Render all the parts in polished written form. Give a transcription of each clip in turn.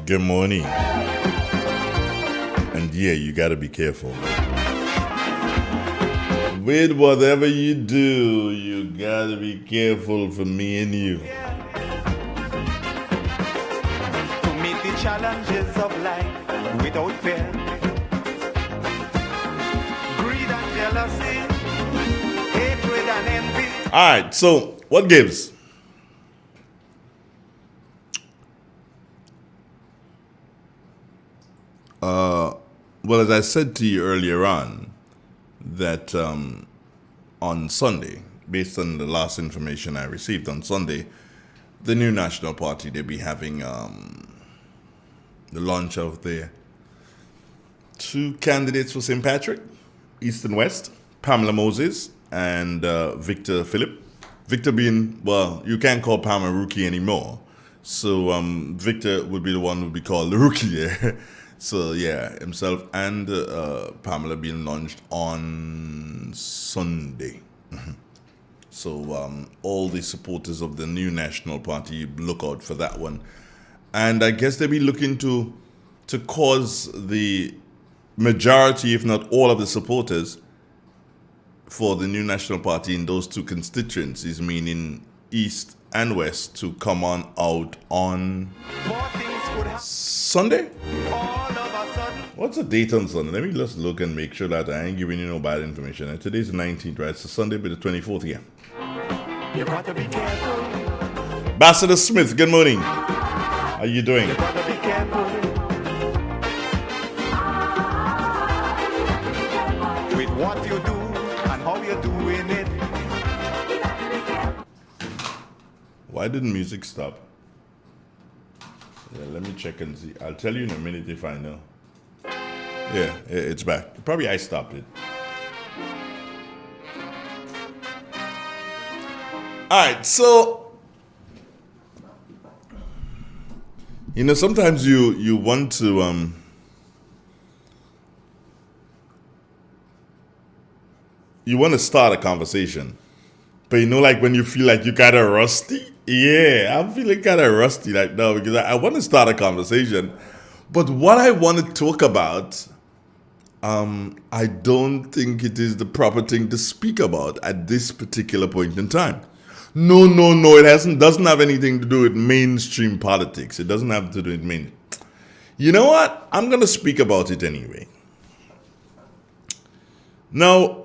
Good morning. And yeah, you gotta be careful. With whatever you do, you gotta be careful for me and you. To meet the challenges of life without fear. Greed and jealousy, hatred and envy. Alright, so what gives? Well, as I said to you earlier on, that on Sunday, based on the last information I received on Sunday, the new National Party, they'll be having the launch of their two candidates for St. Patrick, East and West, Pamela Moses and Victor Philip. Victor being, well, you can't call Pamela rookie anymore. So Victor would be the one who would be called the rookie. Yeah. So yeah, himself and Pamela being launched on Sunday. So all the supporters of the new National Party, look out for that one. And I guess they'll be looking to cause the majority, if not all of the supporters for the new National Party in those two constituencies, meaning East and West, to come on out on Sunday? What's the date on Sunday? Let me just look and make sure that I ain't giving you no bad information. And today's the 19th, right? So Sunday be the 24th, yeah. You got to be careful. Ambassador Smith, good morning. How you doing? You got to be careful. With what you do and how you're doing it. Why didn't music stop? Yeah, let me check and see. I'll tell you in a minute if I know. Yeah, it's back. Probably I stopped it. Alright, so sometimes you want to you want to start a conversation, but like when you feel like you kind of rusty. Yeah, I'm feeling kind of rusty right now because I want to start a conversation, but what I want to talk about, I don't think it is the proper thing to speak about at this particular point in time. No, it doesn't have anything to do with mainstream politics. It doesn't have to do with You know what? I'm going to speak about it anyway. Now,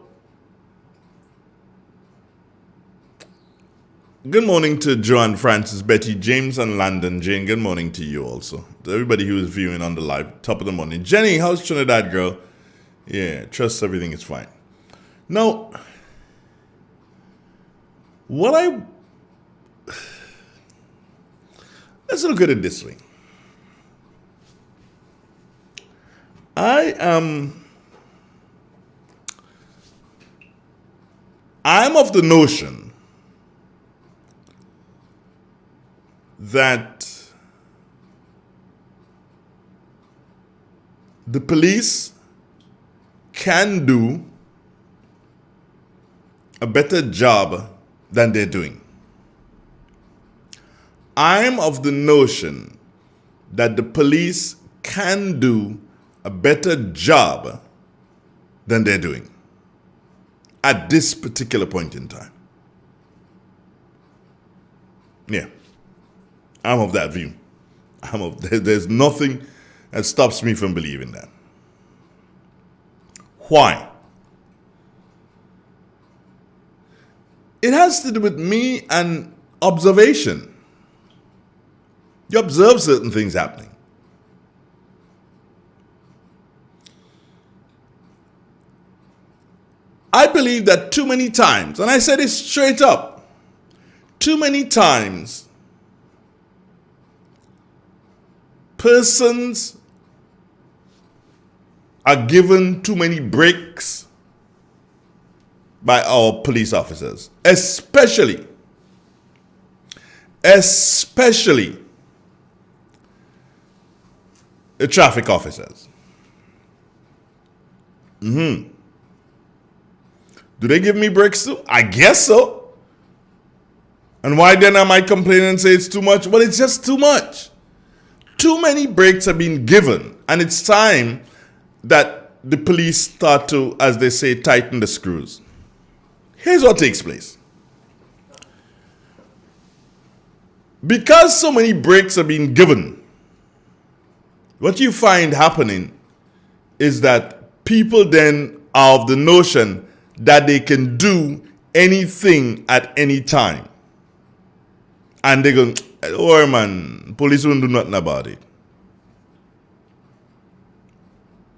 good morning to Joanne Francis, Betty, James, and Landon. Jane, good morning to you also. To everybody who is viewing on the live, top of the morning. Jenny, how's Trinidad, girl? Yeah, trust everything is fine. Now, let's look at it this way. I'm of the notion that the police can do a better job than they're doing. I'm of the notion that the police can do a better job than they're doing at this particular point in time. Yeah, I'm of that view. There's nothing that stops me from believing that. Why? It has to do with me and observation. You observe certain things happening. I believe that too many times, and I said it straight up, too many times, persons are given too many breaks by our police officers, especially the traffic officers. Do they give me breaks too? I guess so. And why then am I complaining and say it's too much? Well, it's just too much. Too many breaks have been given, and it's time that the police start to, as they say, tighten the screws. Here's what takes place. Because so many breaks have been given, what you find happening is that people then are of the notion that they can do anything at any time. And they go, oh man, police won't do nothing about it.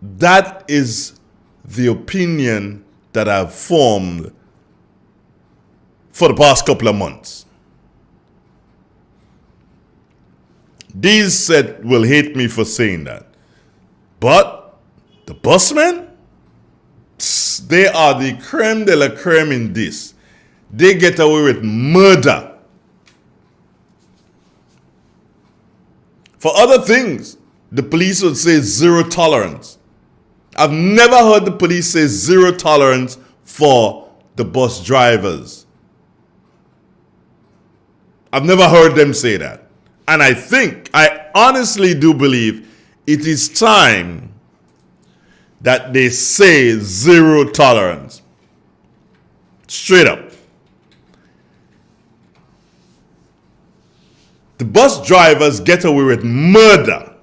That is the opinion that I've formed for the past couple of months. These said will hate me for saying that. But the busmen, they are the creme de la creme in this. They get away with murder. For other things, the police would say zero tolerance. I've never heard the police say zero tolerance for the bus drivers. I've never heard them say that. And I honestly do believe it is time that they say zero tolerance. Straight up. The bus drivers get away with murder.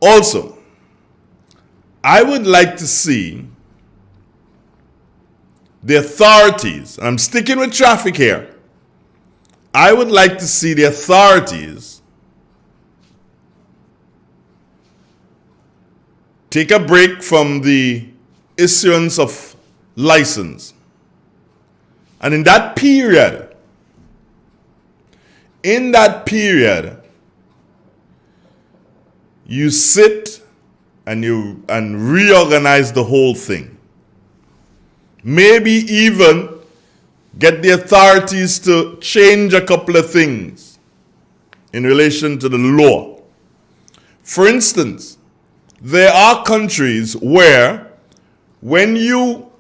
Also, I would like to see the authorities, I'm sticking with traffic here, I would like to see the authorities take a break from the issuance of license. And in that period, you sit and reorganize the whole thing. Maybe even get the authorities to change a couple of things in relation to the law. For instance, there are countries where when you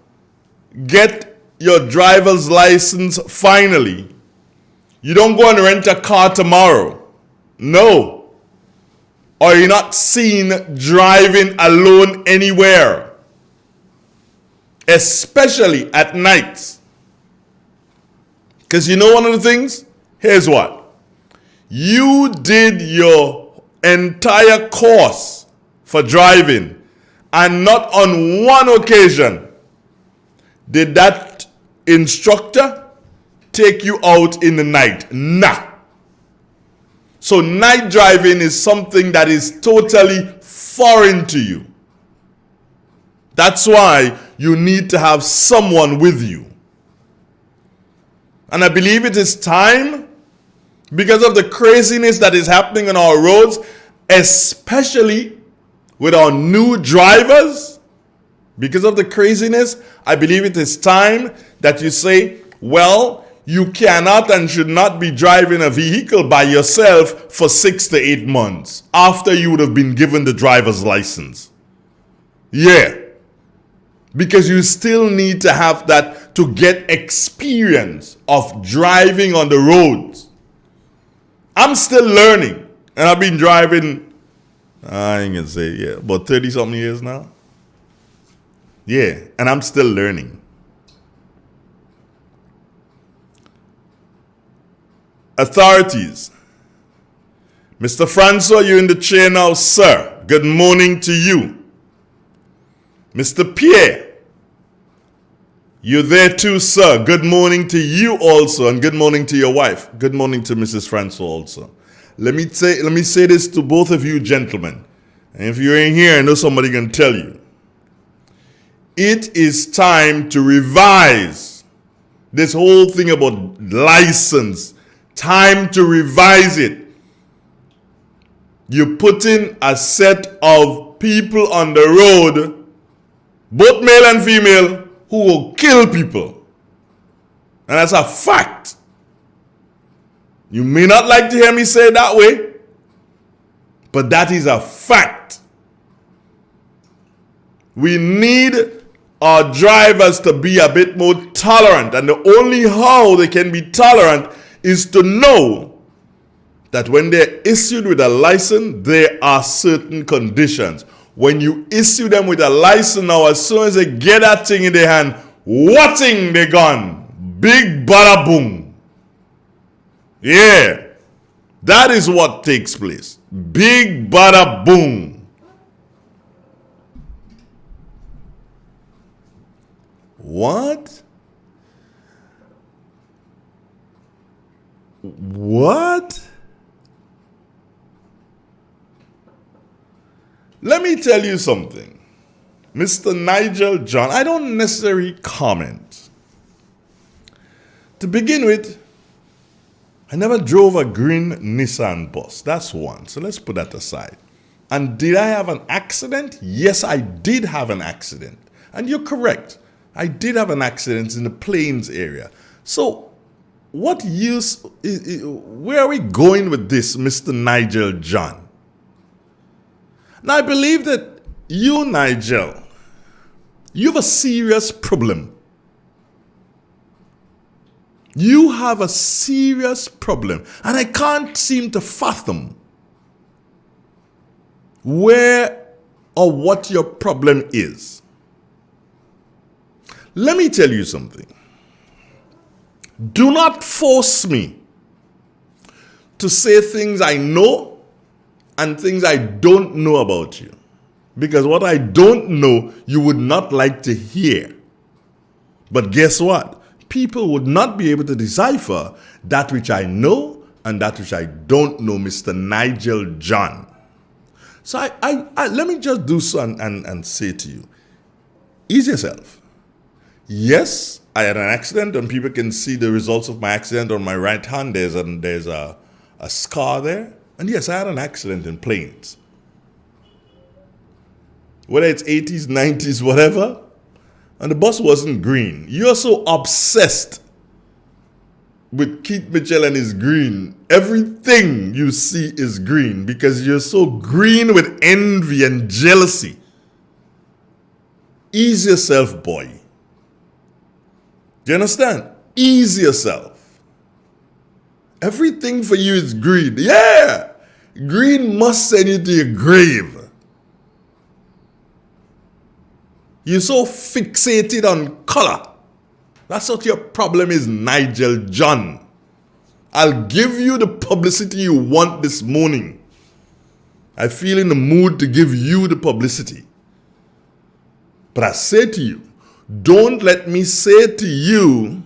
get your driver's license finally, you don't go and rent a car tomorrow. No. Or you're not seen driving alone anywhere. Especially at nights. Because you know one of the things? Here's what. You did your entire course for driving, and not on one occasion did that instructor take you out in the night. Nah. So night driving is something that is totally foreign to you. That's why you need to have someone with you. And I believe it is time, because of the craziness that is happening on our roads, especially with our new drivers, because of the craziness, I believe it is time that you say, well, you cannot and should not be driving a vehicle by yourself for 6 to 8 months after you would have been given the driver's license. Yeah. Because you still need to have that to get experience of driving on the roads. I'm still learning. And I've been driving, I ain't gonna say, yeah, about 30 something years now. Yeah, and I'm still learning. Authorities. Mr. Francois, you're in the chair now, sir. Good morning to you. Mr. Pierre, you're there too, sir. Good morning to you also, and good morning to your wife. Good morning to Mrs. Francois also. Let me say this to both of you gentlemen. And if you ain't here, I know somebody can tell you. It is time to revise this whole thing about license. Time to revise it. You put in a set of people on the road, both male and female, who will kill people. And that's a fact. You may not like to hear me say it that way, but that is a fact. We need our drivers to be a bit more tolerant. And the only how they can be tolerant is to know that when they're issued with a license, there are certain conditions. When you issue them with a license now, as soon as they get that thing in their hand, what thing they gone? Big bada boom. Yeah. That is what takes place. Big bada boom. What? What? Let me tell you something. Mr. Nigel John, I don't necessarily comment. To begin with, I never drove a green Nissan bus. That's one. So let's put that aside. And did I have an accident? Yes, I did have an accident. And you're correct. I did have an accident in the Plains area. So what use, where are we going with this, Mr. Nigel John? Now, I believe that you, Nigel, you have a serious problem. You have a serious problem. And I can't seem to fathom where or what your problem is. Let me tell you something. Do not force me to say things I know and things I don't know about you. Because what I don't know, you would not like to hear. But guess what? People would not be able to decipher that which I know and that which I don't know, Mr. Nigel John. So let me just do so and say to you, ease yourself. Yes, I had an accident, and people can see the results of my accident on my right hand. There's a scar there. And yes, I had an accident in Plains. Whether it's 80s, 90s, whatever. And the bus wasn't green. You're so obsessed with Keith Mitchell and his green. Everything you see is green because you're so green with envy and jealousy. Ease yourself, boy. Do you understand? Ease yourself. Everything for you is green. Yeah! Green must send you to your grave. You're so fixated on color. That's what your problem is, Nigel John. I'll give you the publicity you want this morning. I feel in the mood to give you the publicity. But I say to you, don't let me say to you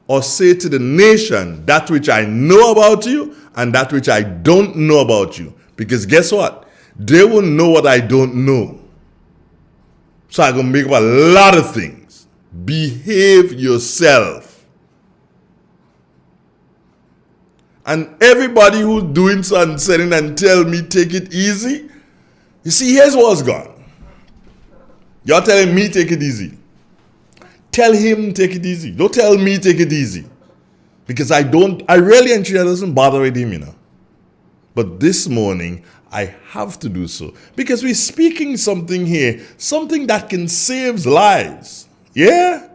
or say to the nation that which I know about you and that which I don't know about you. Because guess what? They will know what I don't know. So I'm going to make up a lot of things. Behave yourself. And everybody who's doing something and tell me take it easy, you see, here's what's gone. You're telling me take it easy. Tell him take it easy. Don't tell me take it easy. Because I really and truly doesn't bother with him, you know. But this morning, I have to do so. Because we're speaking something here, something that can save lives. Yeah?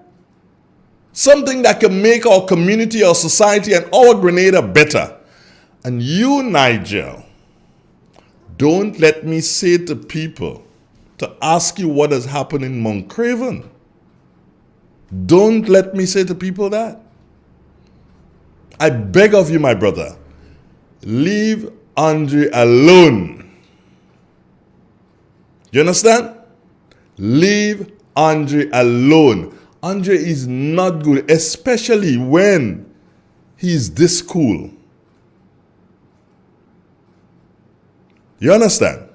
Something that can make our community, our society, and our Grenada better. And you, Nigel, don't let me say to people to ask you what has happened in Mount Craven. Don't let me say to people that. I beg of you, my brother, leave Andre alone. You understand? Leave Andre alone. Andre is not good, especially when he's this cool. You understand?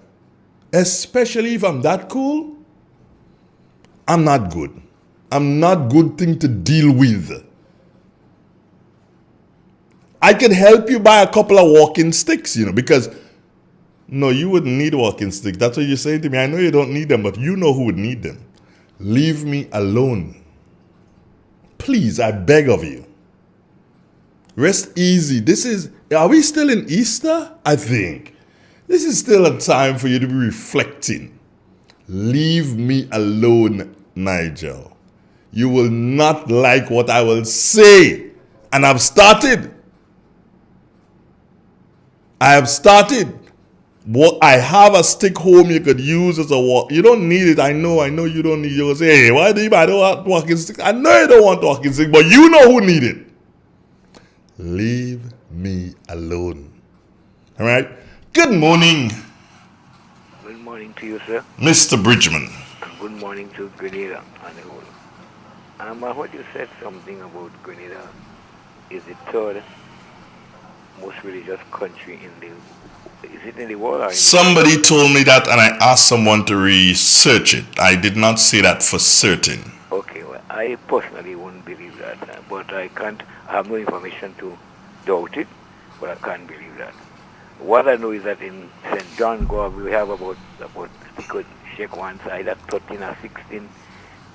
Especially if I'm that cool, I'm not good. I'm not good thing to deal with. I could help you buy a couple of walking sticks, you know, because no, you wouldn't need walking sticks. That's what you're saying to me. I know you don't need them, but you know who would need them. Leave me alone. Please, I beg of you. Rest easy. Are we still in Easter? I think. This is still a time for you to be reflecting. Leave me alone Nigel, you will not like what I will say. And I've started. I have started. What I have a stick home you could use as a walk. You don't need it. I know you don't need it. You'll say, hey, why do you I don't want walking stick? I know you don't want walking stick, but you know who need it. Leave me alone. All right? Good morning. Good morning to you, sir. Mr. Bridgman. And good morning to Grenada and the whole. I heard you said something about Grenada is the third most religious country in the. Is it in the world? Or in Somebody told me that, and I asked someone to research it. I did not say that for certain. Okay, well, I personally won't believe that, but I can't. I have no information to doubt it, but I can't believe that. What I know is that in St. John Gore we have about we could shake one side at 13 or 16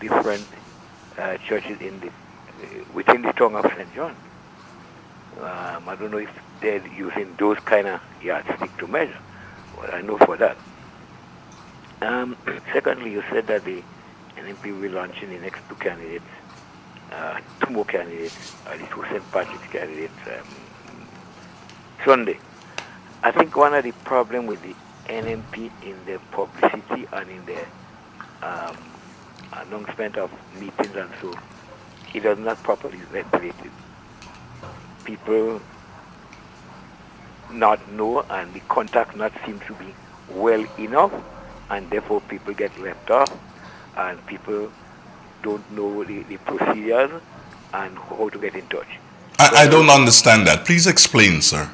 different churches in the within the town of St. John. I don't know if they're using those kind of yardstick to measure, but I know for that. Secondly, you said that the NMP will launch in the next two candidates, two more candidates, at least two St. Patrick's candidates, Sunday. I think one of the problems with the NMP in their publicity and in their announcement of meetings and so, it does not properly regulate it. People not know and the contact not seem to be well enough, and therefore people get left off and people don't know the procedures and how to get in touch. I don't understand that. Please explain, sir.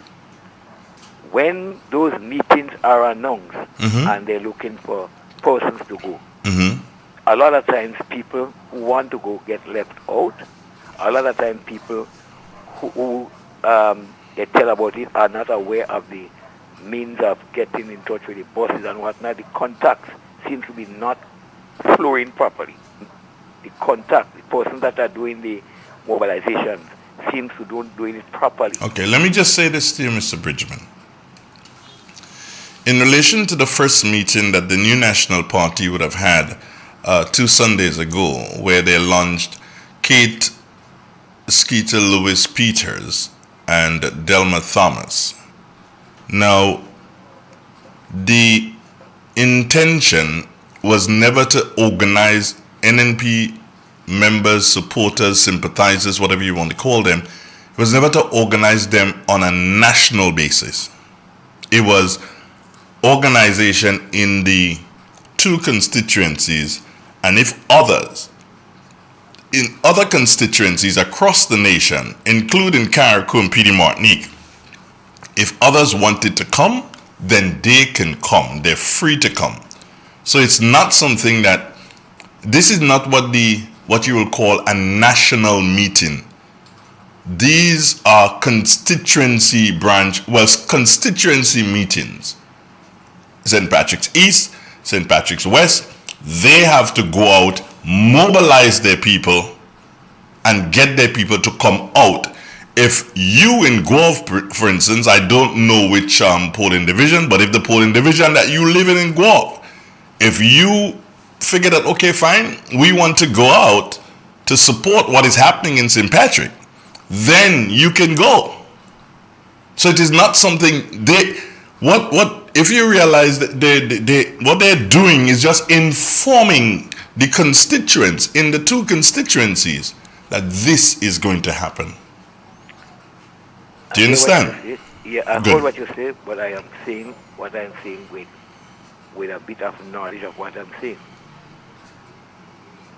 When those meetings are announced and they're looking for persons to go, a lot of times people who want to go get left out. A lot of times people who they tell about it are not aware of the means of getting in touch with the bosses and whatnot. The contacts seem to be not flowing properly. The persons that are doing the mobilization seems to doing it properly. Okay, let me just say this to you, Mr. Bridgman. In relation to the first meeting that the New National Party would have had 2 Sundays ago, where they launched Kate Skeeter Lewis Peters and Delma Thomas. Now, the intention was never to organize NNP members, supporters, sympathizers, whatever you want to call them. It was never to organize them on a national basis. It was organization in the 2 constituencies, and if others in other constituencies across the nation, including Carriacou and PD Martinique, if others wanted to come, then they can come. They're free to come. So it's not something that, this is not what you will call a national meeting. These are constituency meetings. St. Patrick's East, St. Patrick's West, they have to go out, mobilize their people, and get their people to come out. If you in Guelph, for instance, I don't know which polling division, but if the polling division that you live in Guelph, if you figure that, okay, fine, we want to go out to support what is happening in St. Patrick, then you can go. So it is not something if you realize that what they're doing is just informing the constituents in the 2 constituencies that this is going to happen. Do you understand? Yeah, I heard what you say, but I am saying what I'm saying with a bit of knowledge of what I'm saying.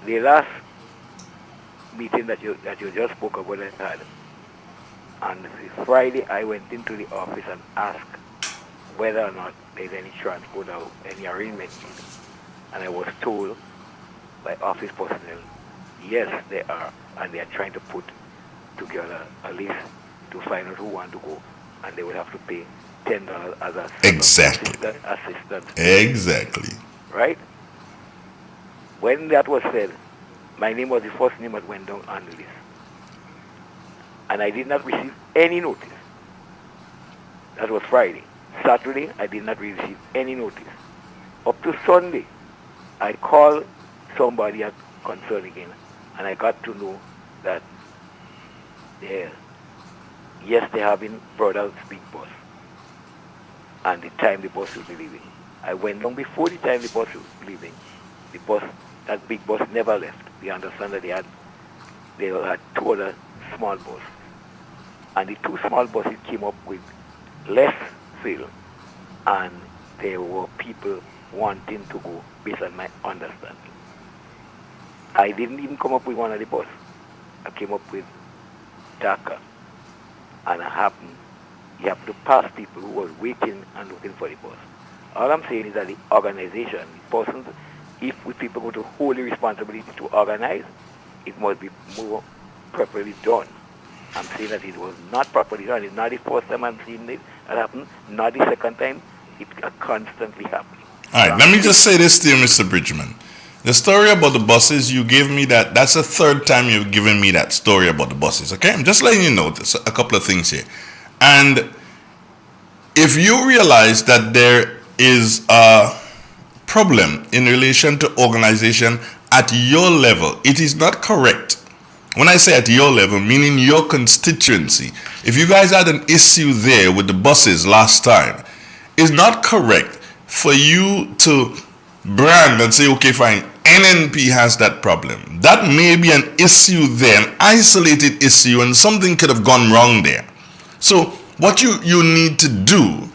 The last meeting that you just spoke about I had, on Friday I went into the office and asked whether or not there's any transport or any arrangement. And I was told by office personnel, yes, there are, and they are trying to put together a list to find out who want to go, and they will have to pay $10 as a assistance. Exactly. Right? When that was said, my name was the first name that went down on the list. And I did not receive any notice. That was Friday. Saturday, I did not receive any notice. Up to Sunday, I called somebody at concern again. And I got to know that yes, they have been brought out big bus. And the time the bus will be leaving. I went down before the time the bus was leaving. The bus, that big bus never left. We understand that they had two other small buses. And the two small buses came up with less fill. And there were people wanting to go based on my understanding. I didn't even come up with one of the bus. I came up with Dhaka. And it happened, you have to pass people who were waiting and looking for the bus. All I'm saying is that the organization, the persons, if we people go to hold the responsibility to organize, it must be more properly done. I'm saying that it was not properly done. It's not the first time I'm seeing it happen, not the second time. It's constantly happening. All right, let me just say this to you, Mr. Bridgman. The story about the buses, you gave me that's the third time you've given me that story about the buses, okay? I'm just letting you know there's a couple of things here. And if you realize that there is a problem in relation to organization at your level, it is not correct. When I say at your level, meaning your constituency, if you guys had an issue there with the buses last time, it's not correct for you to brand and say, okay, fine, NNP has that problem. That may be an issue there, an isolated issue, and something could have gone wrong there. So what you need to do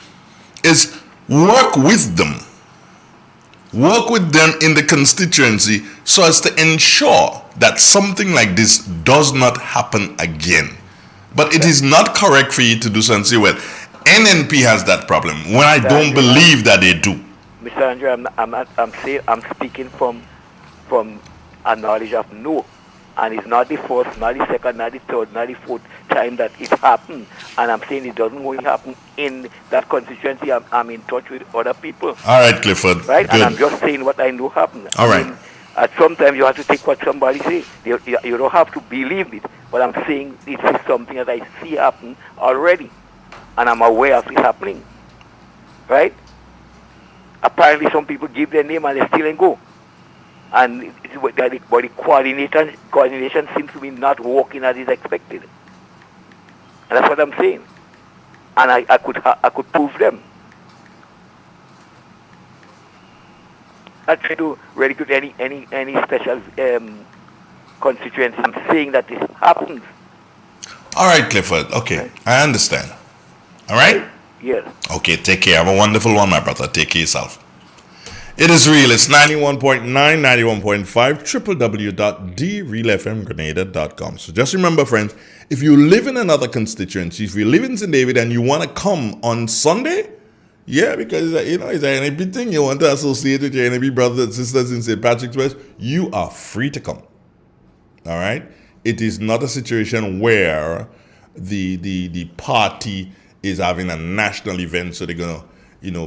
is work with them. Work with them in the constituency so as to ensure that something like this does not happen again. But it is not correct for you to do so and say, well, NNP has that problem, when I don't believe that they do. Mr. Andrew, I'm speaking from a knowledge of no. And it's not the first, not the second, not the third, not the fourth time that it happened. And I'm saying it doesn't only happen in that constituency. I'm in touch with other people. All right, Clifford. Right? Good. And I'm just saying what I know happened. All right. At sometimes you have to take what somebody says. You don't have to believe it. But I'm saying this is something that I see happen already. And I'm aware of it happening. Right? Apparently some people give their name and they still ain't go. And the coordination seems to be not working as is expected. And that's what I'm saying. And I could prove them. I try to recruit any special constituency. I'm saying that this happens. All right, Clifford. Okay, right. I understand. All right? Yes. Okay, take care. Have a wonderful one, my brother. Take care of yourself. It is real. It's 91.9, 91.5, www.drealfmgrenada.com. So just remember, friends, if you live in another constituency, if you live in St. David and you want to come on Sunday, yeah, because, it's an NAB thing, you want to associate with your NAB brothers and sisters in St. Patrick's West, you are free to come. All right? It is not a situation where the party is having a national event, so they're going to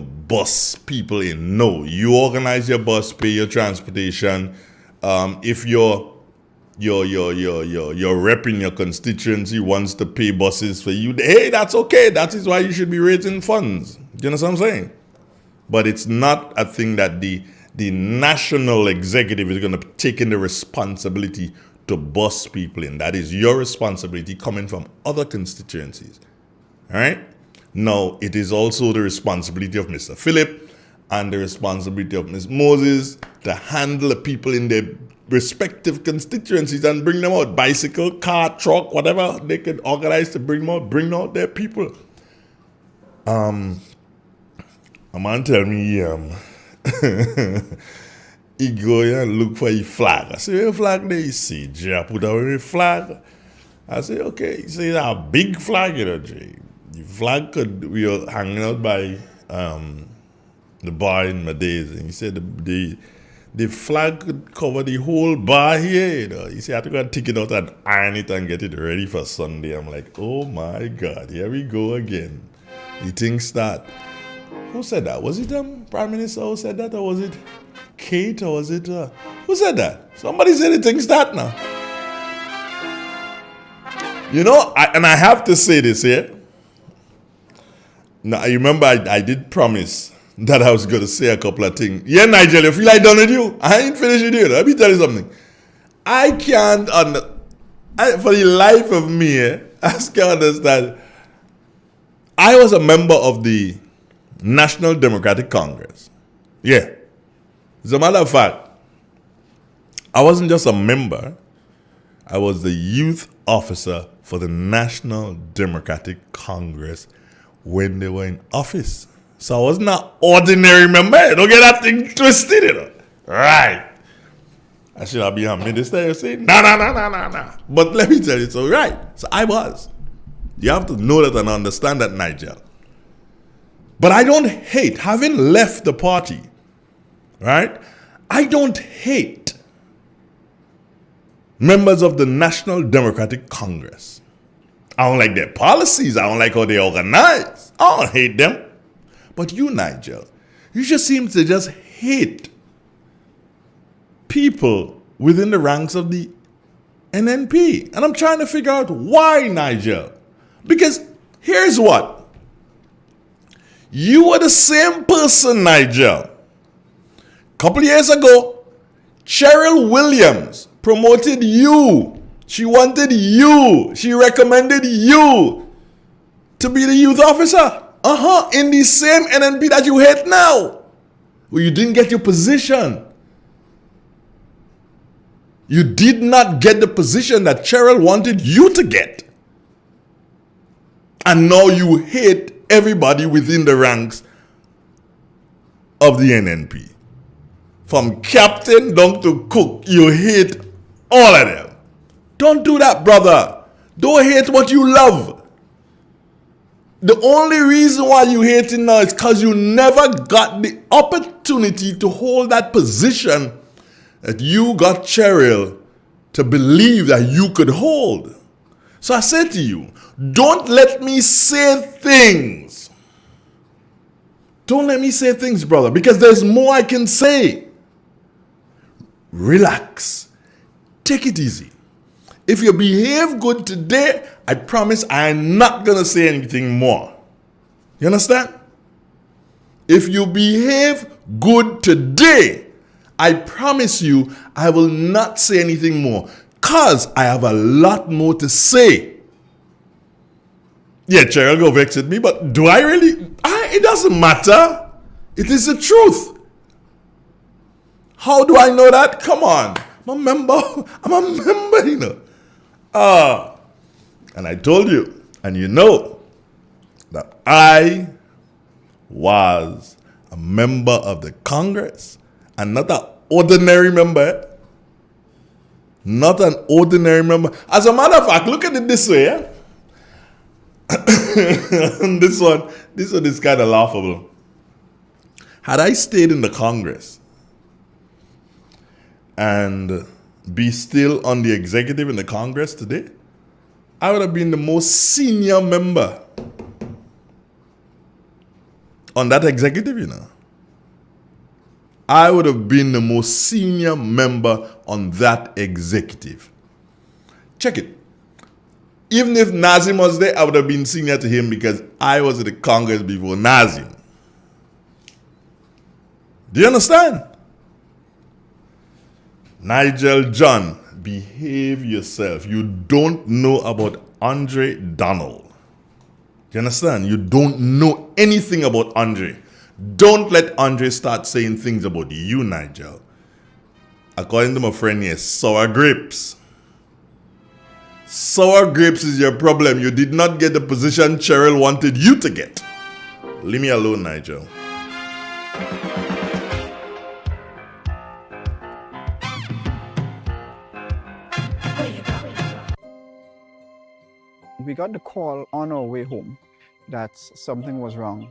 bus people in. No, you organize your bus, pay your transportation. If your rep in your constituency wants to pay buses for you, hey, that's okay. That is why you should be raising funds. Do you know what I'm saying? But it's not a thing that the national executive is going to take in the responsibility to bus people in. That is your responsibility coming from other constituencies. All right? Now, it is also the responsibility of Mr. Philip and the responsibility of Ms. Moses to handle the people in their respective constituencies and bring them out. Bicycle, car, truck, whatever they can organize to bring out their people. A man tell me, he go and look for a flag. I say, a flag there? He say, Jay, I put out a flag. I say, okay. He say, a big flag, Jay. The flag we were hanging out by the bar in my days, and he said the flag could cover the whole bar here. He said I had to go and take it out and iron it and get it ready for Sunday. I'm like, oh my God, here we go again. The thing start. Who said that? Was it Prime Minister who said that, or was it Kate, or was it who said that? Somebody said the thing start now. I have to say this here. Now, I remember I did promise that I was going to say a couple of things. Yeah, Nigel, you feel like done with you? I ain't finished with you. Let me tell you something. I can't, for the life of me, I can't understand. I was a member of the National Democratic Congress. Yeah. As a matter of fact, I wasn't just a member, I was the youth officer for the National Democratic Congress when they were in office. So I wasn't an ordinary member. Don't get that thing twisted, you know. Right. I should have been a minister, you see? Nah. But let me tell you, so right. So I was. You have to know that and understand that, Nigel. But I don't hate, having left the party, right? I don't hate members of the National Democratic Congress. I don't like their policies. I don't like how they organize. I don't hate them. But you, Nigel, you just seem to just hate people within the ranks of the NNP. And I'm trying to figure out why, Nigel. Because here's what. You were the same person, Nigel. A couple years ago, Cheryl Williams promoted you. She wanted you. She recommended you to be the youth officer. In the same NNP that you hate now. Where you didn't get your position. You did not get the position that Cheryl wanted you to get. And now you hate everybody within the ranks of the NNP. From captain down to cook, you hate all of them. Don't do that, brother. Don't hate what you love. The only reason why you hate it now is because you never got the opportunity to hold that position that you got Cheryl to believe that you could hold. So I said to you, don't let me say things. Don't let me say things, brother, because there's more I can say. Relax. Take it easy. If you behave good today, I promise I am not going to say anything more. You understand? If you behave good today, I promise you I will not say anything more. Because I have a lot more to say. Yeah, Cheryl go vex at me, but do I really? It doesn't matter. It is the truth. How do I know that? Come on. I'm a member, you know. And I told you, and you know, that I was a member of the Congress and not an ordinary member. Not an ordinary member. As a matter of fact, look at it this way. Yeah? This one is kind of laughable. Had I stayed in the Congress and be still on the executive in the Congress today, I would have been the most senior member on that executive, you know. I would have been the most senior member on that executive. Check it. Even if Nazim was there, I would have been senior to him because I was in the Congress before Nazim. Do you understand? Nigel John, behave yourself. You don't know about Andre Donald. Do you understand? You don't know anything about Andre. Don't let Andre start saying things about you, Nigel. According to my friend here, sour grapes. Sour grapes is your problem. You did not get the position Cheryl wanted you to get. Leave me alone, Nigel. We got the call on our way home that something was wrong.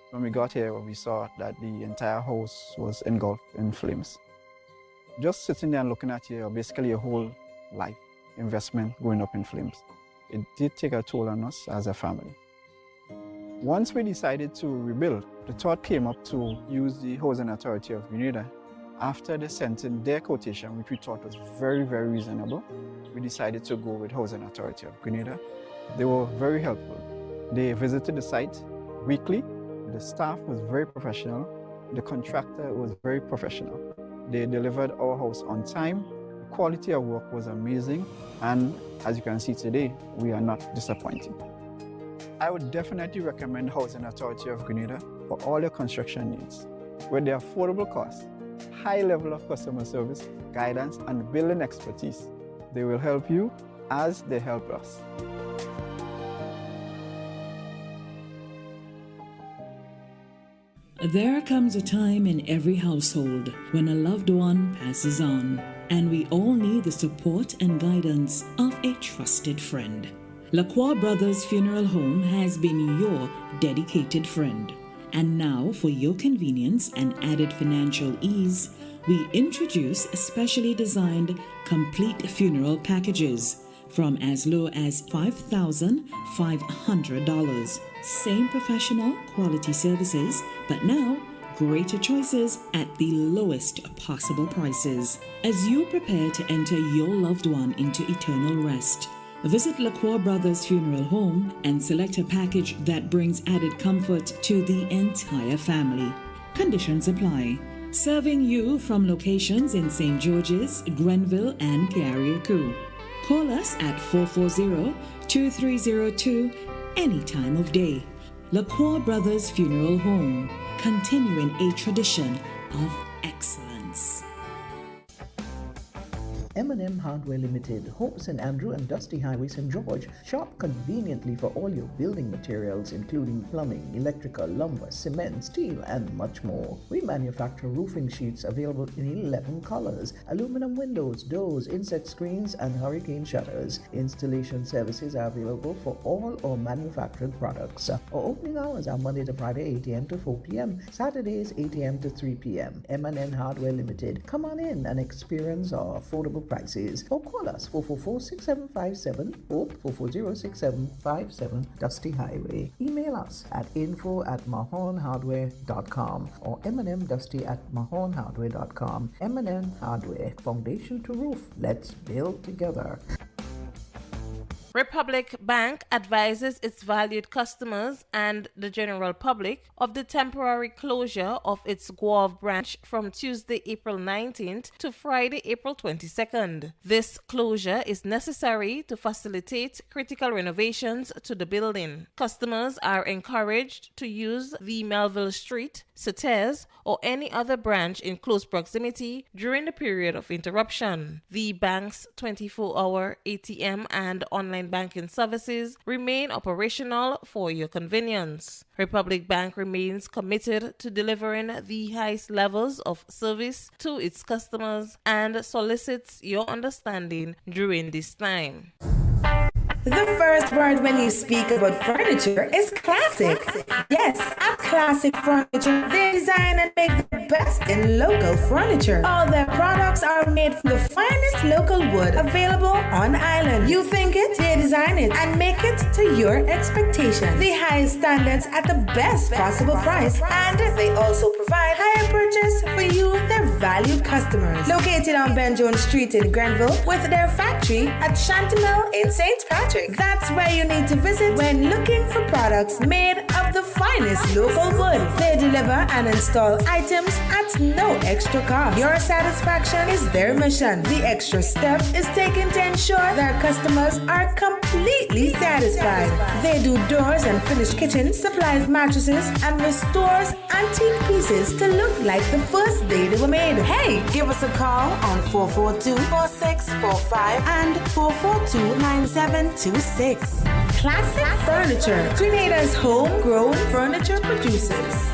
When we got here, we saw that the entire house was engulfed in flames. Just sitting there and looking at you, basically your whole life investment going up in flames. It did take a toll on us as a family. Once we decided to rebuild, the thought came up to use the Housing Authority of Grenada. After they sent in their quotation, which we thought was very, very reasonable, we decided to go with Housing Authority of Grenada. They were very helpful. They visited the site weekly. The staff was very professional. The contractor was very professional. They delivered our house on time. The quality of work was amazing, and as you can see today, we are not disappointed. I would definitely recommend Housing Authority of Grenada for all your construction needs. With their affordable costs, high level of customer service, guidance, and building expertise, they will help you as they help us. There comes a time in every household when a loved one passes on, and we all need the support and guidance of a trusted friend. Lacroix Brothers Funeral Home has been your dedicated friend. And now, for your convenience and added financial ease, we introduce specially designed complete funeral packages from as low as $5,500. Same professional quality services, but now greater choices at the lowest possible prices. As you prepare to enter your loved one into eternal rest, visit Lacroix Brothers Funeral Home and select a package that brings added comfort to the entire family. Conditions apply. Serving you from locations in St. George's, Grenville, and Carriacou. Call us at 440-2302 any time of day. Lacroix Brothers Funeral Home, continuing a tradition of excellence. M&M Hardware Limited, Hope St. Andrew and Dusty Highway St. George. Shop conveniently for all your building materials including plumbing, electrical, lumber, cement, steel and much more. We manufacture roofing sheets available in 11 colors, aluminum windows, doors, insect screens and hurricane shutters. Installation services are available for all our manufactured products. Our opening hours are Monday to Friday 8 a.m. to 4 p.m., Saturdays 8 a.m. to 3 p.m. M&M Hardware Limited. Come on in and experience our affordable prices, or call us 444-6757 or 440-6757 Dusty Highway. Email us at info@mahonhardware.com or mnmdusty@mahonhardware.com. M&M Hardware, foundation to roof. Let's build together. Republic Bank advises its valued customers and the general public of the temporary closure of its Guave branch from Tuesday, April 19th to Friday, April 22nd. This closure is necessary to facilitate critical renovations to the building. Customers are encouraged to use the Melville Street, Sauters, or any other branch in close proximity during the period of interruption. The bank's 24-hour ATM and online banking services remain operational for your convenience. Republic Bank remains committed to delivering the highest levels of service to its customers and solicits your understanding during this time. The first word when you speak about furniture is classic. Yes, at Classic Furniture, they design and make the best in local furniture. All their products are made from the finest local wood available on island. You think it, they design it, and make it to your expectations. The highest standards at the best possible price, and they also provide higher purchase for you, their valued customers. Located on Ben Jones Street in Grenville, with their factory at Chantemelle in St. Patrick. That's where you need to visit when looking for products made of the finest local wood. They deliver and install items at no extra cost. Your satisfaction is their mission. The extra step is taken to ensure their customers are completely satisfied. They do doors and finished kitchens, supplies mattresses, and restores antique pieces to look like the first day they were made. Hey, give us a call on 442-4645 and 442-9726. Classic Furniture, Grenada's homegrown furniture producers.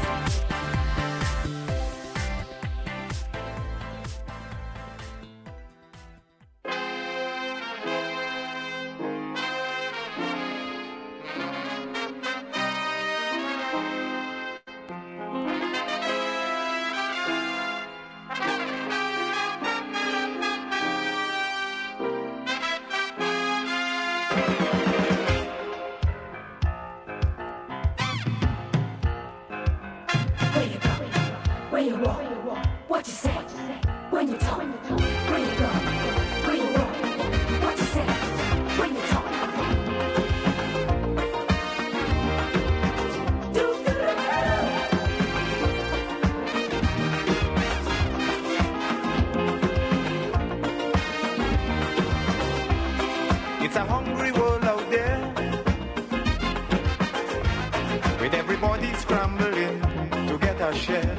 a shed.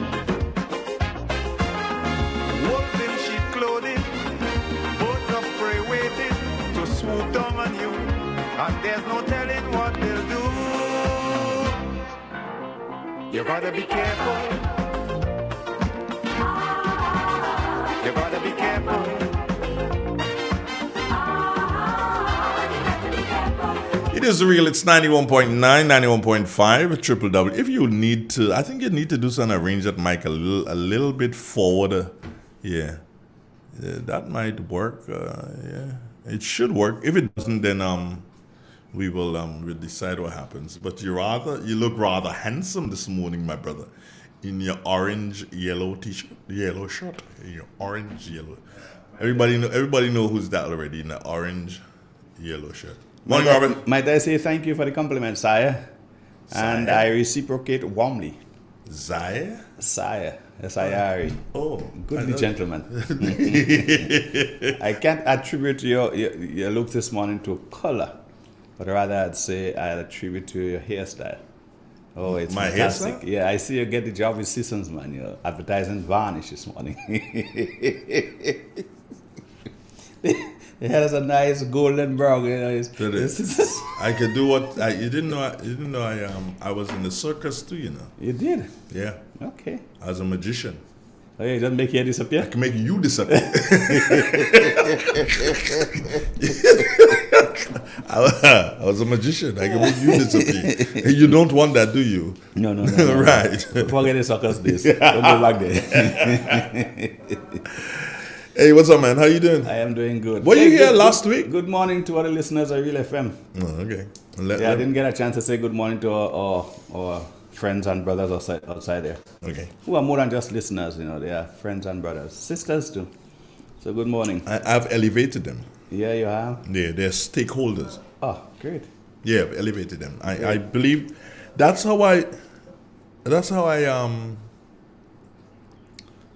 Wolves in sheep clothing, birds of prey waiting to swoop down on you, and there's no telling what they'll do. You gotta be careful. You gotta be careful. It is real. It's 91.9, 91.5, triple W. If you need to, I think you need to do something, arrange that mic a little bit forward. Yeah, that might work. Yeah, it should work. If it doesn't, then we'll decide what happens. But you look rather handsome this morning, my brother, in your orange yellow t-shirt, yellow shirt, in your orange yellow. Everybody know who's that already in the orange yellow shirt. Morning, Robert. Might I say thank you for the compliment, sire? And I reciprocate warmly. Sire? Sire. S-I-R-E. Oh. Goodly gentleman. I can't attribute your look this morning to color, but rather I'd say I'd attribute to your hairstyle. Oh, it's my fantastic. hairstyle? Yeah, I see you get the job with Seasons, man. You're advertising varnish this morning. The hair is a nice golden brown. You know, I could do what you didn't know. I was in the circus too. You know. You did? Yeah. Okay. I was a magician. Oh, yeah, you don't make hair disappear? I can make you disappear. I was a magician. I can make you disappear. You don't want that, do you? No. Right. Forget the circus days. Don't go back there. Hey, what's up, man? How you doing? I am doing good. Were you here last week? Good morning to all the listeners of Real FM. Oh, okay. I didn't get a chance to say good morning to our friends and brothers outside there. Okay. Who are more than just listeners, you know. They are friends and brothers. Sisters too. So good morning. I've elevated them. Yeah, you have? Yeah, they're stakeholders. Oh, great. Yeah, I've elevated them. I believe that's how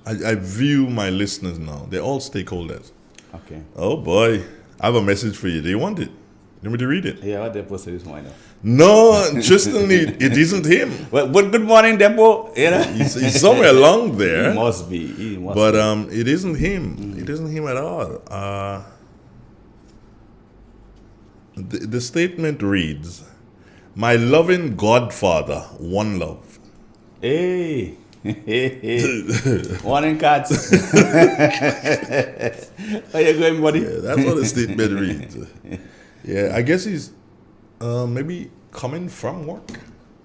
I view my listeners now. They're all stakeholders. Okay. Oh boy, I have a message for you. Do you want it? You want me to read it? Yeah, what they posted this morning. No, interestingly, it isn't him. Well, good morning, Depo. You know? He's somewhere along there. He must be. But it isn't him. It isn't him at all. The statement reads, "My loving Godfather, one love." Hey. Morning, cats. How you going, buddy? Yeah, that's what the statement reads. Yeah, I guess he's maybe coming from work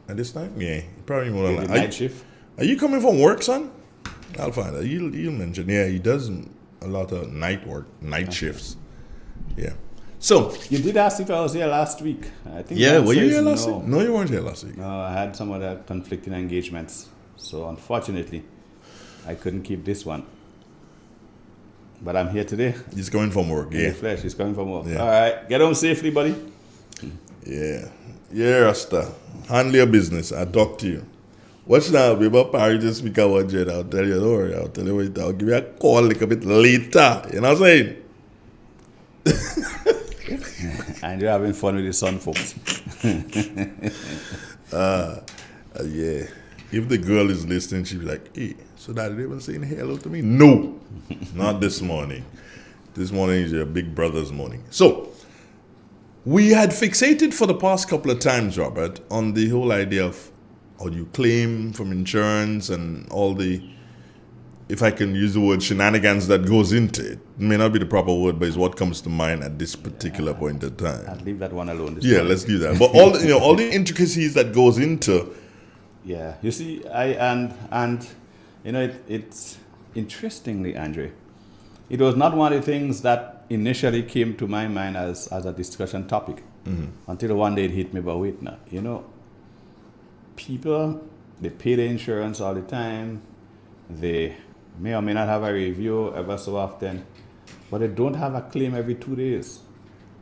at this time. Yeah, probably more like night shift. Are you coming from work, son? I'll find out. You'll mention. Yeah, he does a lot of night work, night shifts. Yeah. So you did ask if I was here last week. I think. Yeah, were you here last week? No, you weren't here last week. No, I had some other conflicting engagements. So unfortunately, I couldn't keep this one. But I'm here today. He's coming from work, yeah. In the flesh, he's coming from work. Yeah. All right, get home safely, buddy. Yeah. Yeah, Rasta. Handle your business. I'll talk to you. Watch now, we about Paris this week. I'll tell you, don't worry. I'll tell you what, I'll give you a call a little bit later. You know what I'm saying? And you're having fun with the sun, folks. Yeah. If the girl is listening, she'll be like, hey, so daddy, they even saying hello to me? No, not this morning. This morning is your big brother's morning. So, we had fixated for the past couple of times, Robert, on the whole idea of how you claim from insurance and all the, if I can use the word shenanigans that goes into it. It may not be the proper word, but it's what comes to mind at this particular point in time. I'll leave that one alone. Yeah, let's do that. But all all the intricacies that goes into. Yeah, you see, it's interestingly, Andre, it was not one of the things that initially came to my mind as a discussion topic until one day it hit me. But wait now, people, they pay their insurance all the time. They may or may not have a review ever so often, but they don't have a claim every 2 days.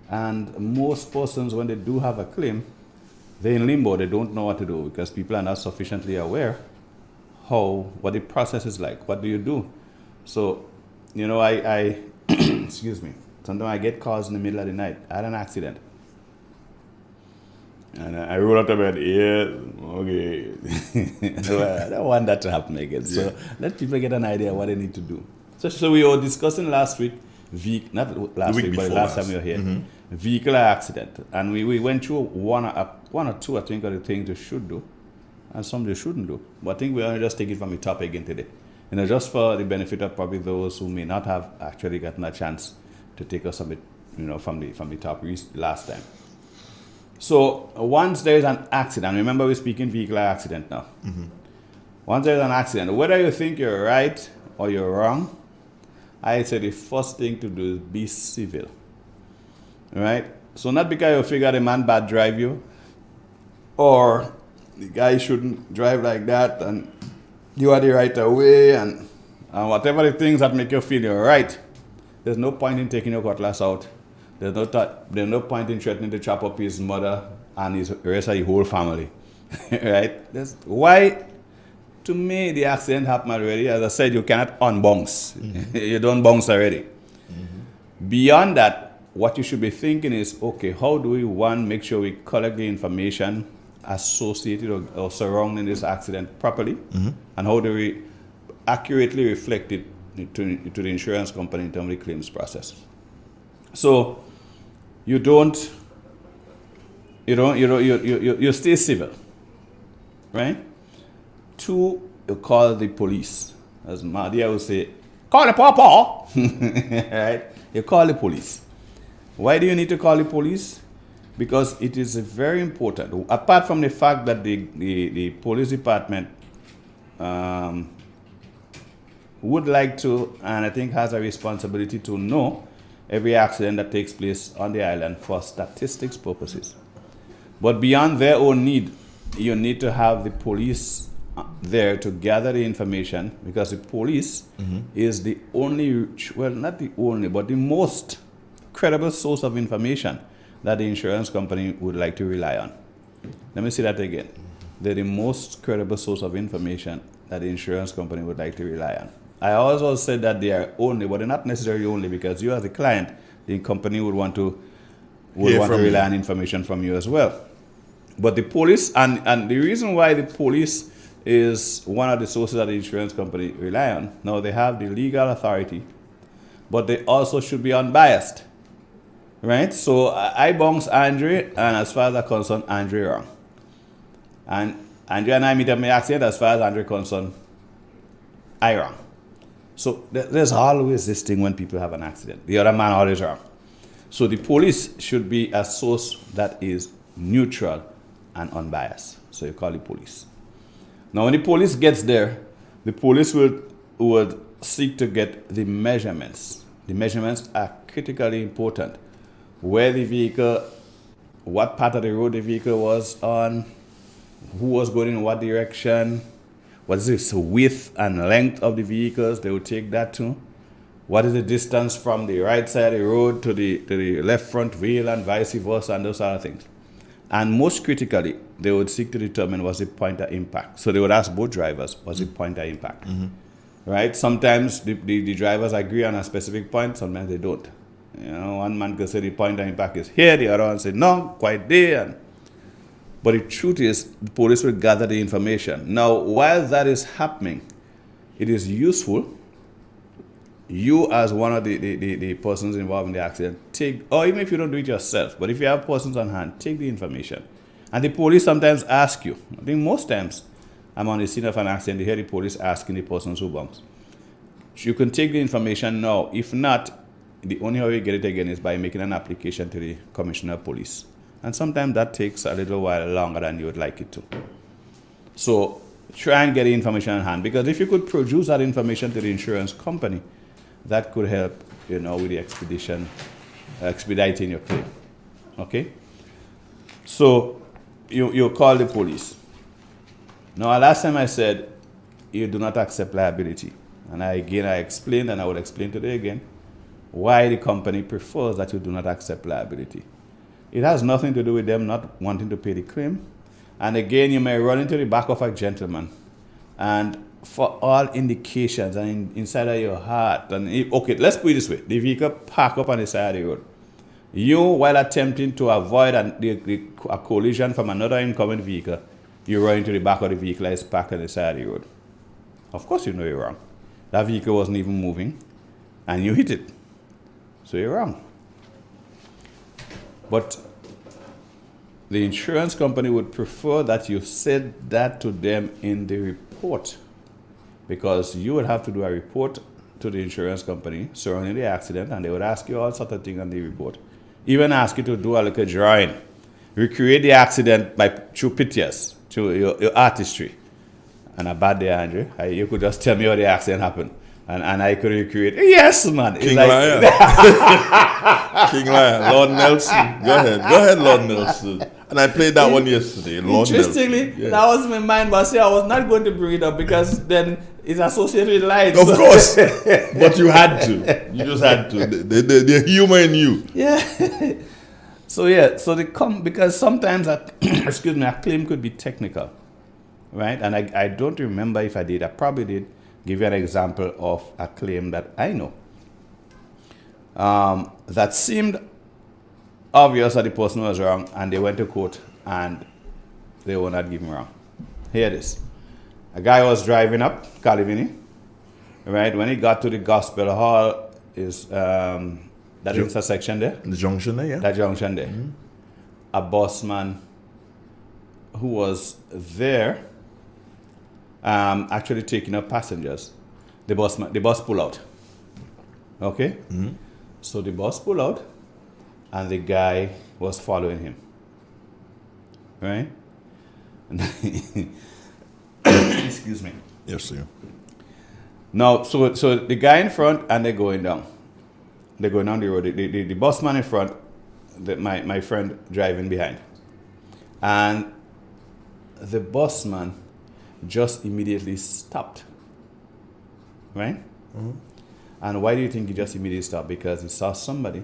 And most persons, when they do have a claim, they're in limbo. They don't know what to do because people are not sufficiently aware what the process is like. What do you do? So, I excuse me. Sometimes I get calls in the middle of the night. I had an accident. And I roll out of bed. Yeah, Okay. Well, I don't want that to happen again. So let people get an idea what they need to do. So we were discussing last week, not last week, but last time we were here, vehicular accident. And we went through one or two, I think, of the things you should do, and some you shouldn't do. But I think we're going to just take it from the top again today. Just for the benefit of probably those who may not have actually gotten a chance to take us a bit, from the top last time. So once there is an accident, remember we're speaking vehicular accident now. Once there is an accident, whether you think you're right or you're wrong, I say the first thing to do is be civil. Right? So not because you figure the man bad drive you, or the guy shouldn't drive like that, and you are the right away, and whatever the things that make you feel you're right. There's no point in taking your cutlass out. There's no point in threatening to chop up his mother and the rest of the whole family. Right? That's why, to me, the accident happened already. As I said, you cannot unbounce. You don't bounce already. Beyond that, what you should be thinking is, okay, how do we, one, make sure we collect the information associated or surrounding this accident properly? And how do we accurately reflect it to the insurance company in terms of the claims process? So you stay civil, right? Two, you call the police. As Madia would say, call the papa. Right? You call the police. Why do you need to call the police? Because it is very important. Apart from the fact that the police department would like to, and I think has a responsibility to know every accident that takes place on the island for statistics purposes. But beyond their own need, you need to have the police there to gather the information, because the police is the only, well, not the only, but the most credible source of information that the insurance company would like to rely on. Let me say that again. They're the most credible source of information that the insurance company would like to rely on. I also said that they are only, but they're not necessarily only, because you as a client, the company would want to rely on information from you as well. But the police, and the reason why the police is one of the sources that the insurance company rely on, now they have the legal authority, but they also should be unbiased, right? So I bounce Andre, and as far as I'm concerned, Andre wrong. And Andre and I meet up in the accident, as far as Andre concerned, I wrong. So there's always this thing when people have an accident. The other man always wrong. So the police should be a source that is neutral and unbiased. So you call the police. Now when the police gets there, the police would seek to get the measurements. The measurements are critically important. Where the vehicle, what part of the road the vehicle was on, who was going in what direction, what is the width and length of the vehicles, they would take that too. What is the distance from the right side of the road to the left front wheel and vice versa, and those other things. And most critically, they would seek to determine what's the point of impact. So they would ask both drivers, what's the point of impact? Right? Sometimes the drivers agree on a specific point, sometimes they don't. One man could say the point of impact is here, the other one say no, quite there. But the truth is, the police will gather the information. Now, while that is happening, it is useful, you as one of the persons involved in the accident, or even if you don't do it yourself, but if you have persons on hand, take the information. And the police sometimes ask you, I think most times I'm on the scene of an accident, you hear the police asking the persons who bumps. You can take the information now. If not, the only way you get it again is by making an application to the Commissioner of Police. And sometimes that takes a little while longer than you would like it to. So try and get the information on hand, because if you could produce that information to the insurance company, that could help, with the expediting your claim. Okay? So you call the police. Now, last time I said you do not accept liability. And I explained, and I will explain today again, why the company prefers that you do not accept liability. It has nothing to do with them not wanting to pay the claim. And again, you may run into the back of a gentleman, and for all indications and inside of your heart, okay, let's put it this way. The vehicle parked up on the side of the road. You, while attempting to avoid a collision from another incoming vehicle, you run into the back of the vehicle that is parked on the side of the road. Of course you know you're wrong. That vehicle wasn't even moving, and you hit it. So you're wrong. But the insurance company would prefer that you said that to them in the report, because you would have to do a report to the insurance company surrounding the accident, and they would ask you all sorts of things on the report. Even ask you to do a little drawing, recreate the accident through pictures, through your artistry. And a bad day, Andrew, you could just tell me how the accident happened, and I could recreate. Yes, man. King Lion. King Lion. Lord Nelson. Go ahead, Lord Nelson. And I played that one yesterday. Lord Interestingly, Nelson. Yeah. that was my mind, but I was not going to bring it up because then it's associated with lights. Of course. But you had to. You just had to. The humor in you. Yeah. So they come because sometimes a claim could be technical, right? And I don't remember if I did. I probably did give you an example of a claim that I know that seemed obvious that the person was wrong, and they went to court and they were not given wrong. Here it is. A guy was driving up Calivini, right? When he got to the Gospel Hall, is that intersection there? The junction there, yeah. That junction there. Mm-hmm. A busman who was there actually taking up passengers. The bus pulled out. Okay? Mm-hmm. So the bus pulled out, and the guy was following him. Right? Excuse me. Yes, sir. Now, so the guy in front, and they're going down. They're going down the road. The busman in front, my friend driving behind. And the busman just immediately stopped. Right? Mm-hmm. And why do you think he just immediately stopped? Because he saw somebody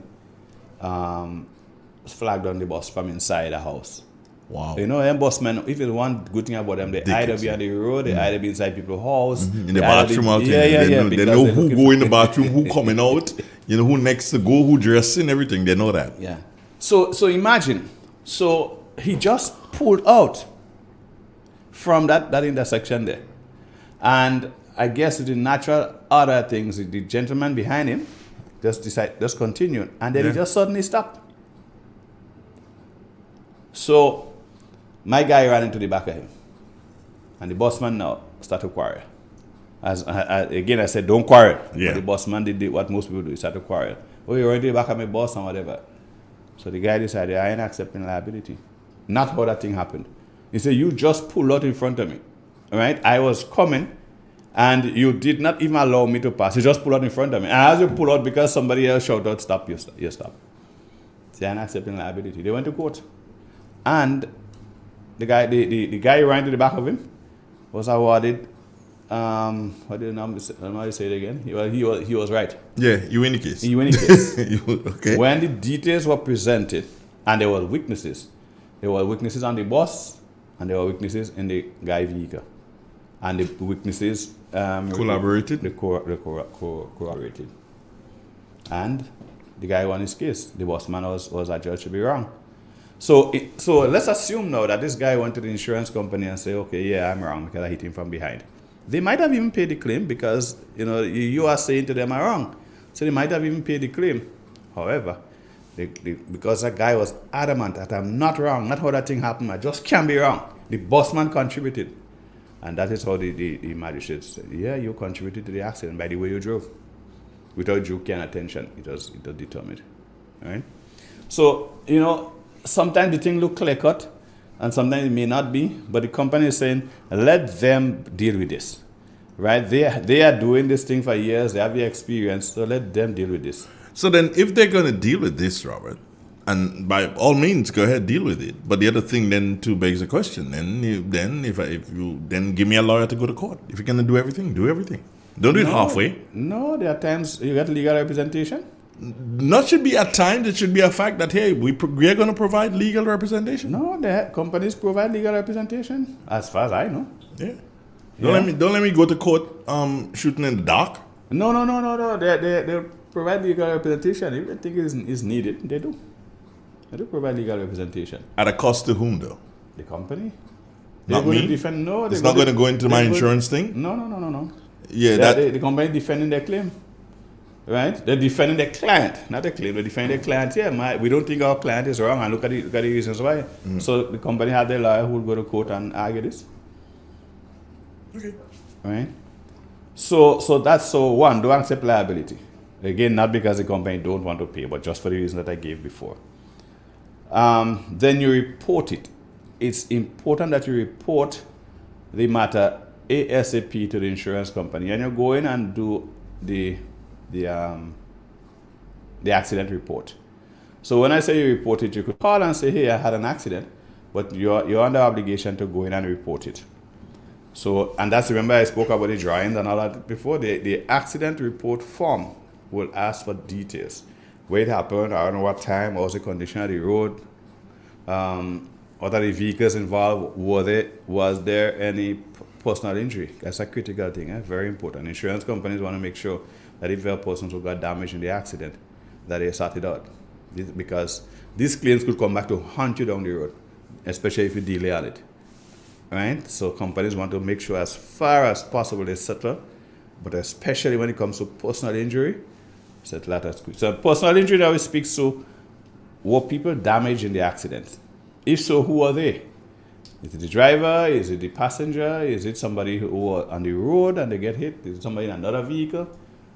flagged on the bus from inside the house. Wow. You know, them busmen, if there's one good thing about them, they either be on the road, they either be inside people's house. Mm-hmm. In the bathroom out there. They know who go in the bathroom, who coming out, you know, who next to go, who dressing, everything. They know that. Yeah. So imagine. So he just pulled out from that intersection there. And I guess the natural other things, the gentleman behind him just continued. And then he just suddenly stopped. So my guy ran into the back of him. And the busman now started to quarrel. Again, I said, don't quarrel. Yeah. But the busman did what most people do. He started to quarrel. Oh, you ran to the back of my boss and whatever. So the guy decided, I ain't accepting liability. Not how that thing happened. He said, you just pulled out in front of me. All right? I was coming, and you did not even allow me to pass. You just pulled out in front of me. And as you pull out, because somebody else shouted out, stop, you stop. See, I'm accepting liability. They went to court. And the guy who ran to the back of him was awarded, what did I say it again? He was right. Yeah, you win the case. He win the case. Okay. When the details were presented, and there were witnesses. There were witnesses on the bus, and there were witnesses in the guy vehicle. And the witnesses collaborated. They corroborated. And the guy won his case. The bossman was adjudged to be wrong. So let's assume now that this guy went to the insurance company and say, okay, yeah, I'm wrong because I hit him from behind. They might have even paid the claim because, you know, you are saying to them, I'm wrong. So they might have even paid the claim. However, because that guy was adamant that I'm not wrong, not how that thing happened, I just can't be wrong. The bossman contributed. And that is how the magistrate said, yeah, you contributed to the accident by the way you drove. Without due care and attention, it was determined. All right? So, you know, sometimes the thing look clear cut, and sometimes it may not be, but the company is saying, let them deal with this. Right? They are doing this thing for years, they have the experience, so let them deal with this. So then if they're going to deal with this, Robert, and by all means, go ahead, deal with it. But the other thing then too begs the question. Then if you give me a lawyer to go to court. If you're going to do everything, do everything. Don't do it halfway. No, there are times you get legal representation. Not should be at times. It should be a fact that, hey, we are going to provide legal representation. No, companies provide legal representation, as far as I know. Yeah. Don't let me go to court shooting in the dark. No. They provide legal representation. If they think is needed, they do. They do provide legal representation. At a cost to whom, though? The company. Not me? No, it's not going to go into my insurance thing? No. Yeah, the company defending their claim. Right? They're defending their client, not the claim. They're defending their client. Yeah, we don't think our client is wrong, and look at the reasons why. So the company had their lawyer who will go to court and argue this. Okay. Right? So that's one, don't accept liability. Again, not because the company don't want to pay, but just for the reason that I gave before. Then you report it. It's important that you report the matter ASAP to the insurance company, and you go in and do the accident report. So when I say you report it, you could call and say, hey, I had an accident, but you're under obligation to go in and report it. So, and that's, remember I spoke about the drawings and all that before. The accident report form will ask for details. Where it happened, I don't know what time, what was the condition of the road, what are the vehicles involved, was there any personal injury? That's a critical thing, very important. Insurance companies want to make sure that if there are persons who got damaged in the accident, that they sort it out. Because these claims could come back to haunt you down the road, especially if you delay on it. Right? So companies want to make sure as far as possible they settle, but especially when it comes to personal injury, settle that as quick. So personal injury always speaks to were people damaged in the accident? If so, who are they? Is it the driver? Is it the passenger? Is it somebody who was on the road and they get hit? Is it somebody in another vehicle?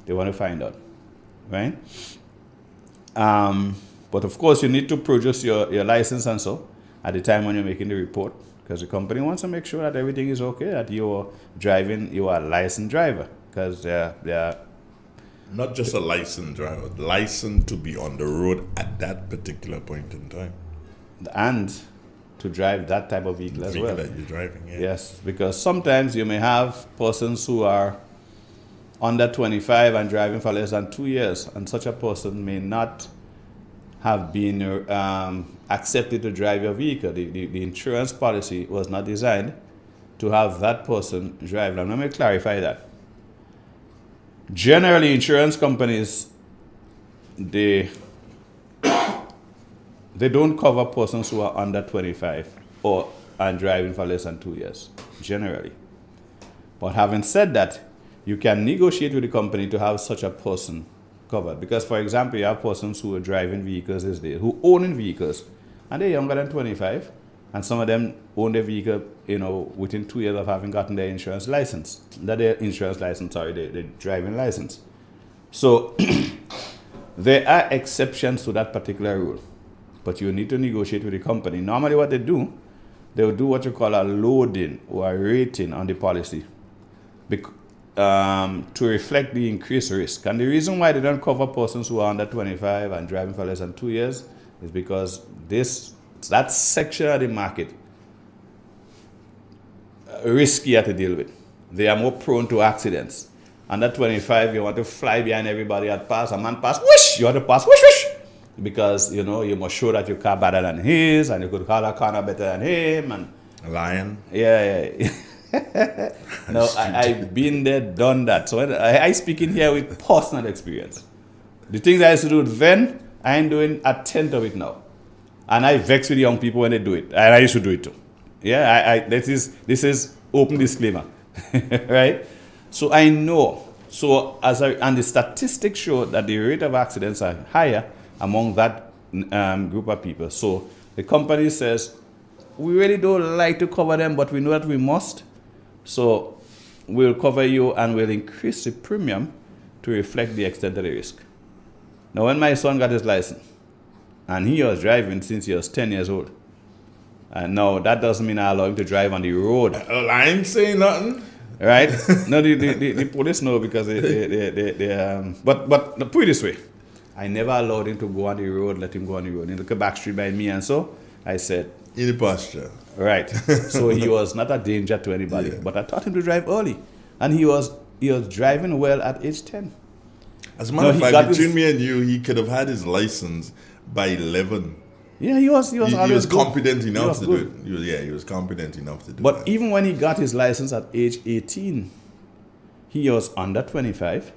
They want to find out, right? But of course, you need to produce your license and so at the time when you're making the report, because the company wants to make sure that everything is okay, that you're driving, you are a licensed driver, because they're not just a licensed driver, licensed to be on the road at that particular point in time. And to drive that type of vehicle as well. That you're driving, yeah. Yes, because sometimes you may have persons who are under 25 and driving for less than 2 years, and such a person may not have been accepted to drive your vehicle. The insurance policy was not designed to have that person drive. Now, let me clarify that. Generally, insurance companies, they don't cover persons who are under 25 and driving for less than 2 years, generally. But having said that, you can negotiate with the company to have such a person covered. Because, for example, you have persons who are driving vehicles these days, who own vehicles, and they're younger than 25, and some of them own their vehicle, within 2 years of having gotten their insurance license. Not their insurance license, sorry, their driving license. So, there are exceptions to that particular rule, but you need to negotiate with the company. Normally what they will do what you call a loading or a rating on the policy to reflect the increased risk. And the reason why they don't cover persons who are under 25 and driving for less than 2 years is because that section of the market riskier to deal with. They are more prone to accidents. Under 25, you want to fly behind everybody at pass. A man pass, whoosh! You want to pass, whoosh, whoosh! Because, you must show that your car better than his, and you could call a corner better than him. And a lion. Yeah. No, I've been there, done that. So I speak in here with personal experience. The things I used to do then, I ain't doing a tenth of it now. And I vex with young people when they do it. And I used to do it too. Yeah, this is open disclaimer. Right? So I know. So and the statistics show that the rate of accidents are higher among that group of people. So the company says, we really don't like to cover them, but we know that we must. So we'll cover you and we'll increase the premium to reflect the extent of the risk. Now, when my son got his license, and he was driving since he was 10 years old, and now that doesn't mean I allow him to drive on the road. I ain't saying nothing. Right? No, the police know because but put it this way. I never allowed him to go on the road, let him go on the road. He look a back street by me, and so I said, in the pasture. Right. So he was not a danger to anybody. Yeah. But I taught him to drive early. And he was driving well at age 10. As a matter of fact, between me and you, he could have had his license by 11. Yeah, he was competent enough to do it. He was competent enough to do it. But even when he got his license at age 18, he was under 25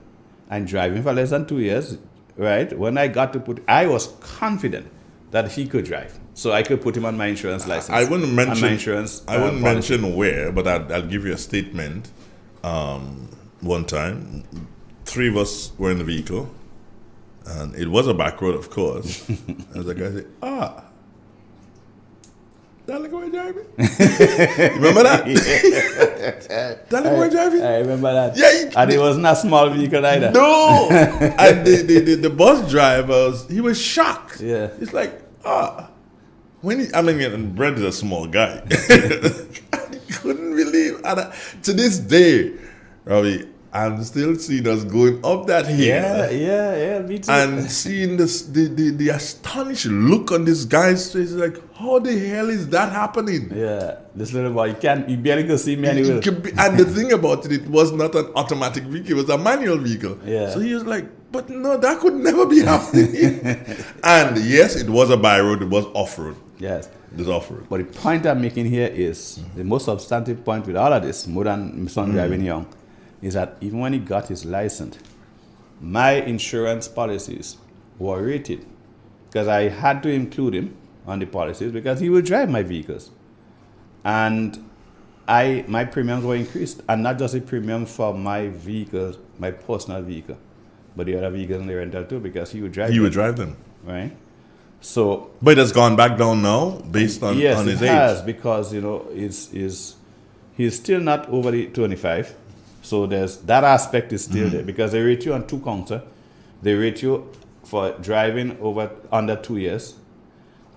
and driving for less than 2 years. Right? When I got to I was confident that he could drive. So I could put him on my insurance license. I wouldn't mention on my insurance. I wouldn't policy. mention where, but I'll give you a statement. One time, 3 of us were in the vehicle, and it was a back road, of course. As the guy said, Darling, go driving. Remember that? Darling, go driving. I remember that. Yeah, and it wasn't a small vehicle either. No. And the bus driver, he was shocked. Yeah. It's like, Brent is a small guy. I couldn't believe. And to this day, Robbie, I'm still seeing us going up that hill. Yeah, me too. And seeing the astonished look on this guy's face, like, how the hell is that happening? Yeah, this little boy, you barely could see me anyway. And the thing about it, it was not an automatic vehicle, it was a manual vehicle. Yeah. So he was like, but no, that could never be happening. And yes, it was a by road, it was off-road. Yes. It was off-road. But the point I'm making here is, the most substantive point with all of this, more than my son driving young, is that even when he got his license, my insurance policies were rated, because I had to include him on the policies because he would drive my vehicles. And my premiums were increased, and not just the premium for my vehicles, my personal vehicle, but the other vehicles in the rental too, because he would drive them. He would drive them. Right? So, but it has gone back down now based on, yes, on his it age. has, because he's still not over the 25. So that aspect is still there, because they rate you on 2 counts. They rate you for driving under 2 years,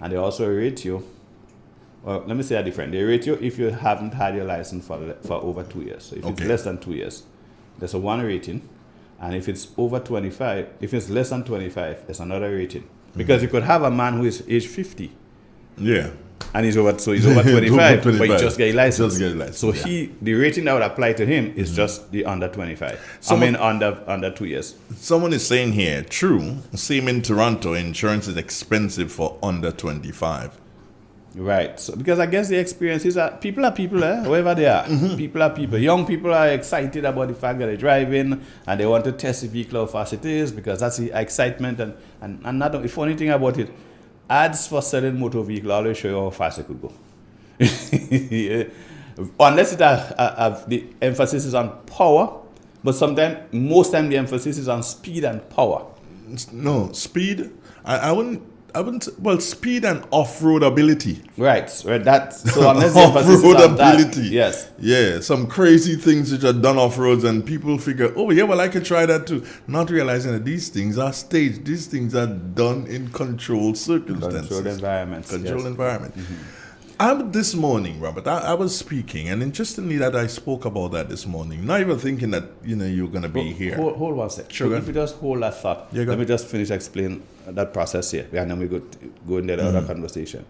and they also rate you. Well, let me say that different. They rate you if you haven't had your license for over 2 years. So if it's less than 2 years, there's a 1 rating, and if it's over 25, if it's less than 25, there's another rating. Because you could have a man who is age 50. Yeah. And he's over 25, but he just get a license. So yeah. The rating that would apply to him is just the under 25. Under 2 years. Someone is saying here, true, same in Toronto, insurance is expensive for under 25. Right. So because I guess the experience is that people are people, wherever they are. People are people. Young people are excited about the fact that they're driving, and they want to test the vehicle how fast it is, because that's the excitement. And not the funny thing about it, ads for selling motor vehicle always show you how fast it could go. Unless the emphasis is on power, but most time the emphasis is on speed and power. No, speed. I wouldn't. Well, speed and off-road ability. Right. That's so unless the emphasis is on ability. That, yes. Yeah, some crazy things which are done off-roads, and people figure, oh yeah, well I could try that too, not realizing that these things are staged. These things are done in controlled circumstances, controlled environments. Controlled environment. This morning, Robert, I was speaking, and interestingly that I spoke about that this morning. Not even thinking that you're going to be here. Hold one sec. Sure. If you just hold that thought, let me just finish explain that process here, and then we go into the other conversation.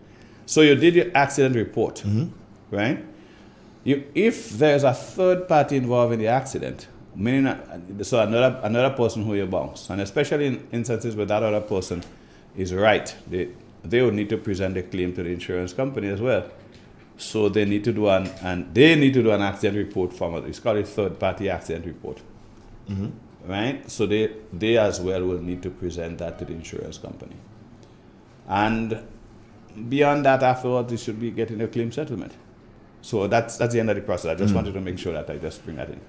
So you did your accident report, right? If there's a third party involved in the accident, meaning another person who you bounce, and especially in instances where that other person is right, they would need to present a claim to the insurance company as well. So they need to do an accident report form. It's called a third party accident report. Right? So they as well will need to present that to the insurance company. And beyond that, afterwards, they should be getting a claim settlement. So that's the end of the process. I just wanted to make sure that I just bring that in.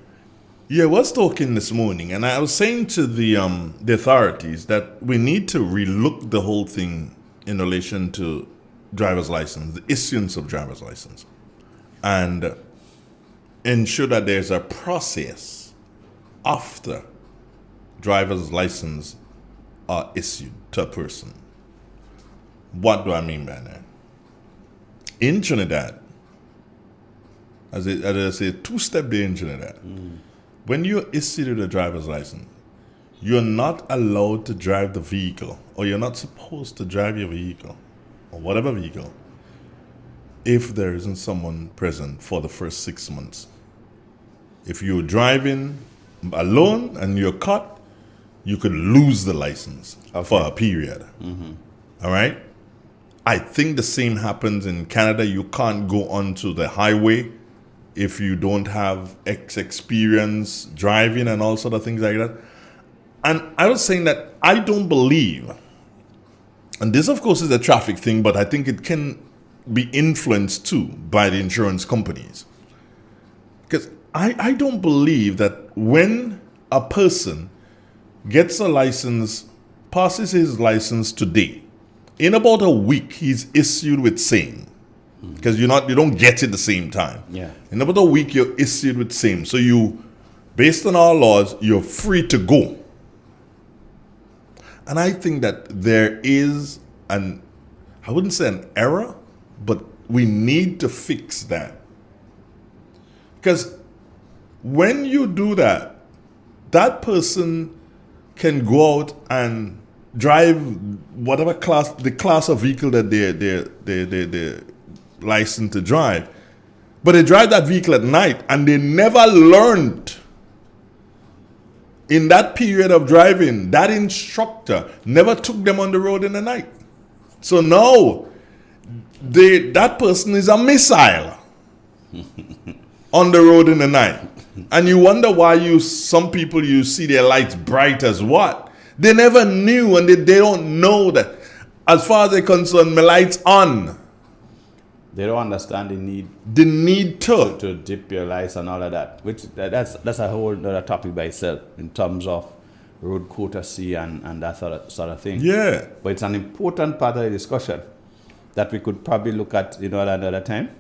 Yeah, I was talking this morning, and I was saying to the authorities that we need to relook the whole thing in relation to driver's license, the issuance of driver's license, and ensure that there's a process after driver's license are issued to a person. What do I mean by that? In Trinidad, as I say, 2-step there in Trinidad, when you're issued a driver's license, you're not allowed to drive the vehicle, or you're not supposed to drive your vehicle, or whatever vehicle, if there isn't someone present for the first 6 months. If you're driving alone and you're caught, you could lose the license for a period. All right? I think the same happens in Canada. You can't go onto the highway if you don't have experience driving and all sort of things like that. And I was saying that I don't believe And this, of course, is a traffic thing, but I think it can be influenced too by the insurance companies. Because I don't believe that when a person gets a license, passes his license today, in about a week, he's issued with same. Because you don't get it the same time. Yeah. In about a week, you're issued with same. So you, based on our laws, you're free to go. And I think that there is I wouldn't say an error, but we need to fix that. Because when you do that, that person can go out and drive whatever the class of vehicle that they're licensed to drive. But they drive that vehicle at night and they never learned. In that period of driving, that instructor never took them on the road in the night. So now, that person is a missile on the road in the night. And you wonder why some people you see their lights bright as what? They never knew, and they don't know that. As far as they're concerned, my light's on. They don't understand the need. The need to dip your lights and all of that, which that's a whole other topic by itself in terms of road courtesy and that sort of thing. Yeah. But it's an important part of the discussion that we could probably look at, at another time.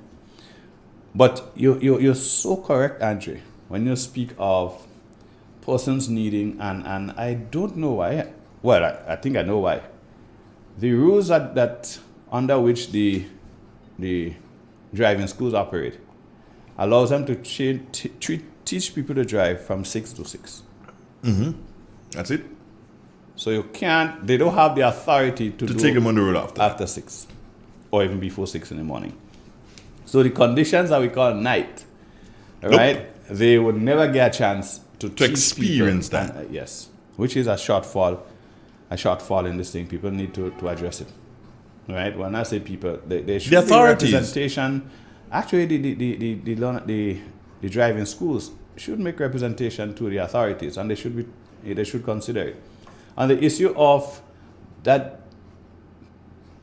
But you're so correct, Andre, when you speak of persons needing, and I don't know why. Well, I think I know why. The rules that under which the driving schools operate allows them to teach people to drive from 6 to 6. Mm-hmm. That's it. So they don't have the authority to take them on the road after 6 or even before 6 in the morning. So the conditions that we call night, right? They would never get a chance to experience that. Yes, which is a shortfall in this thing. People need to address it. Right. When I say people, they should the authorities. Be representation. Actually, the driving schools should make representation to the authorities, and they should consider it. On the issue of that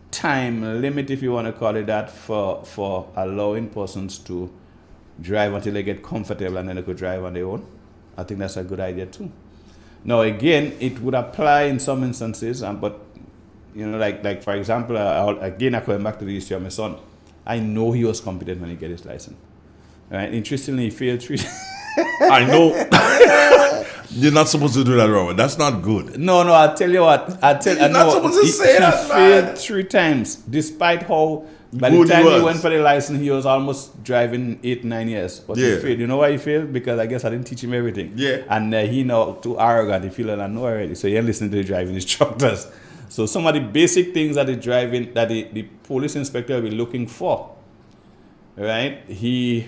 time limit, if you want to call it that, for allowing persons to drive until they get comfortable and then they could drive on their own, I think that's a good idea too. Now, again, it would apply in some instances, but like for example, I going back to the issue of my son. I know he was competent when he got his license. Right? Interestingly, he failed 3. I know. You're not supposed to do that, Robert. That's not good. No, I'll tell you what. You're not supposed to say that, He failed 3 times, despite how by the time he went for the license, he was almost driving 8-9 years. But he failed. You know why he failed? Because I guess I didn't teach him everything. Yeah. And he now too arrogant. He feel like I know already. So he ain't listening to the driving instructors. So some of the basic things that the police inspector will be looking for, right? He